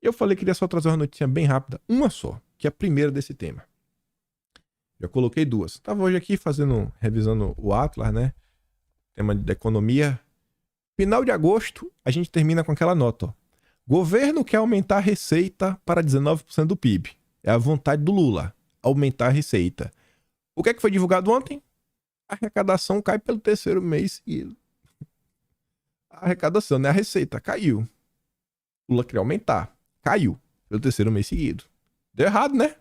Eu falei que queria só trazer uma notícia bem rápida, uma só, que é a primeira desse tema. Já coloquei duas. Estava hoje aqui revisando o Atlas, né? Tema da economia. Final de agosto, a gente termina com aquela nota, ó. Governo quer aumentar a receita para 19% do PIB. É a vontade do Lula, aumentar a receita. O que é que foi divulgado ontem? A arrecadação cai pelo terceiro mês seguido. A arrecadação, né? A receita caiu. Lula queria aumentar. Caiu pelo terceiro mês seguido. Deu errado, né?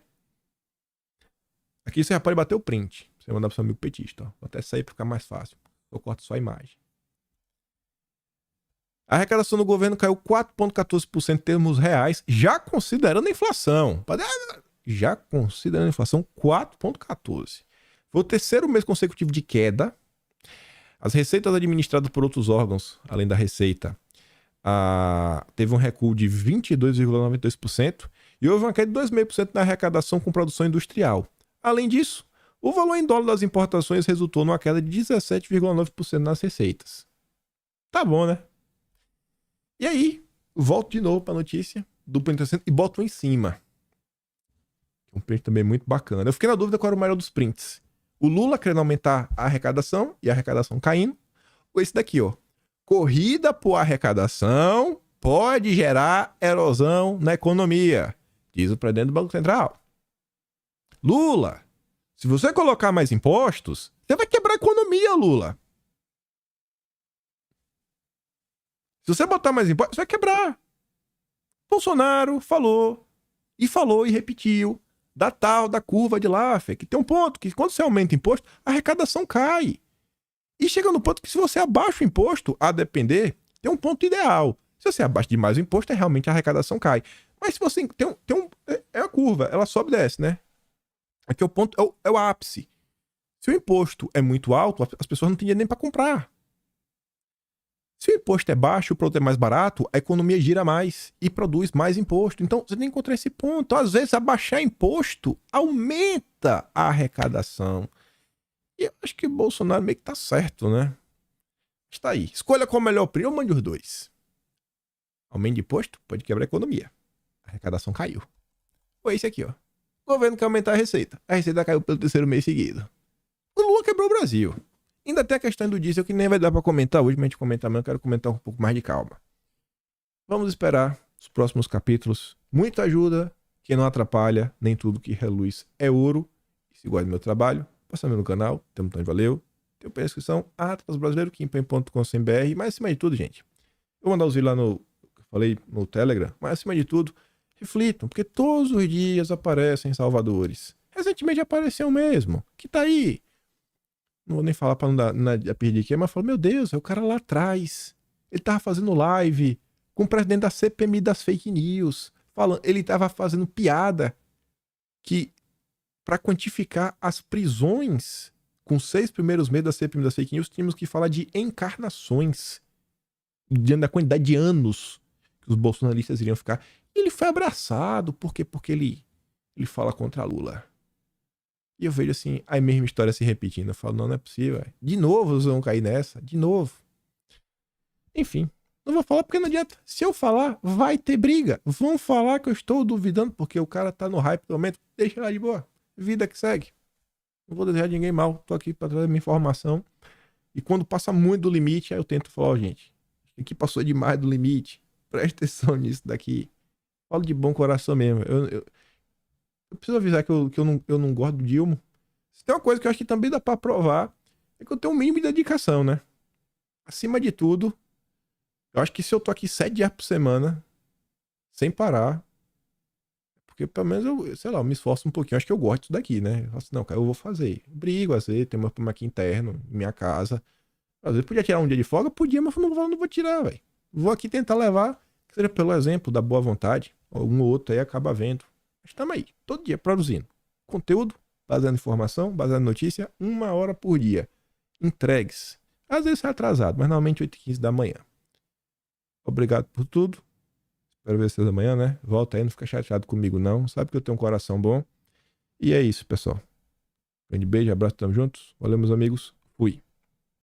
Aqui você já pode bater o print. Você mandar pro seu amigo petista. Ó. Vou até sair para ficar mais fácil. Eu corto só a imagem. A arrecadação do governo caiu 4,14% em termos reais, já considerando a inflação. Já considerando a inflação, 4,14%. Foi o terceiro mês consecutivo de queda. As receitas administradas por outros órgãos, além da receita, teve um recuo de 22,92% e houve uma queda de 2,5% na arrecadação com produção industrial. Além disso, o valor em dólar das importações resultou numa queda de 17,9% nas receitas. Tá bom, né? E aí, volto de novo para a notícia do print e boto em cima. Um print também muito bacana. Eu fiquei na dúvida qual era o maior dos prints. O Lula querendo aumentar a arrecadação e a arrecadação caindo. Ou esse daqui, ó. Corrida por arrecadação pode gerar erosão na economia, diz o presidente do Banco Central. Lula, se você colocar mais impostos, você vai quebrar a economia, Lula. Se você botar mais impostos, você vai quebrar. Bolsonaro falou e repetiu da tal da curva de Laffer, que tem um ponto que quando você aumenta o imposto, a arrecadação cai. E chega no ponto que se você abaixa o imposto, a depender, tem um ponto ideal. Se você abaixa demais o imposto, realmente a arrecadação cai. Mas se você é a curva, ela sobe e desce, né? Aqui o ponto é o ápice. Se o imposto é muito alto, as pessoas não têm dinheiro nem para comprar. Se o imposto é baixo, o produto é mais barato, a economia gira mais e produz mais imposto. Então, você tem que encontrar esse ponto. Então, às vezes, abaixar imposto aumenta a arrecadação. E eu acho que o Bolsonaro meio que tá certo, né? Está aí. Escolha qual é o melhor primo ou mande os dois. Aumento de imposto pode quebrar a economia. A arrecadação caiu. Ou esse aqui, ó. O governo quer aumentar a receita. A receita caiu pelo terceiro mês seguido. O Lula quebrou o Brasil. Ainda tem a questão do diesel que nem vai dar pra comentar hoje, mas a gente comenta amanhã, eu quero comentar um pouco mais de calma. Vamos esperar os próximos capítulos. Muita ajuda, que não atrapalha, nem tudo que reluz é ouro. E se gosta do meu trabalho, passa no canal, tem um botão de valeu, tem a inscrição, Atlas Brasileiro, kimpen.com.br, mas acima de tudo, gente, eu vou mandar os vídeos lá no, falei no Telegram, mas acima de tudo, reflitam, porque todos os dias aparecem salvadores. Recentemente apareceu mesmo, que tá aí. não vou nem falar pra não dar perder aqui, mas falou, meu Deus, é o cara lá atrás. Ele tava fazendo live com o presidente da CPMI das fake news. Falando, ele tava fazendo piada que para quantificar as prisões com 6 primeiros meses da CPMI das fake news, tínhamos que falar de encarnações. Diante da quantidade de anos que os bolsonaristas iriam ficar. E ele foi abraçado. Por quê? Porque ele fala contra Lula. E eu vejo assim, a mesma história se repetindo. Eu falo, não é possível. Véio. De novo vocês vão cair nessa. De novo. Enfim. Não vou falar porque não adianta. Se eu falar, vai ter briga. Vão falar que eu estou duvidando porque o cara tá no hype do momento. Deixa lá de boa. Vida que segue. Não vou desejar ninguém mal. Tô aqui pra trazer minha informação. E quando passa muito do limite, aí eu tento falar, ó, gente, aqui passou demais do limite. Presta atenção nisso daqui. Falo de bom coração mesmo. Eu preciso avisar que eu não gosto do Dilma. Se tem uma coisa que eu acho que também dá pra provar, é que eu tenho um mínimo de dedicação, né? Acima de tudo, eu acho que se eu tô aqui 7 dias por semana, sem parar, porque pelo menos eu, sei lá, eu me esforço um pouquinho. Eu acho que eu gosto disso daqui, né? Eu falo assim, não, cara, eu vou fazer. Eu brigo, às vezes, tem meu problema aqui interno, em minha casa. Às vezes podia tirar um dia de folga, podia, mas eu não vou tirar, velho. Vou aqui tentar levar, que seja pelo exemplo da boa vontade. Um ou outro aí acaba vendo. Mas estamos aí, todo dia produzindo. Conteúdo, baseado em informação, baseado em notícia, 1 hora por dia. Entregues. Às vezes é atrasado, mas normalmente 8h15 da manhã. Obrigado por tudo. Espero ver vocês amanhã, né? Volta aí, não fica chateado comigo não. Sabe que eu tenho um coração bom. E é isso, pessoal. Grande beijo, abraço, tamo juntos. Valeu, meus amigos.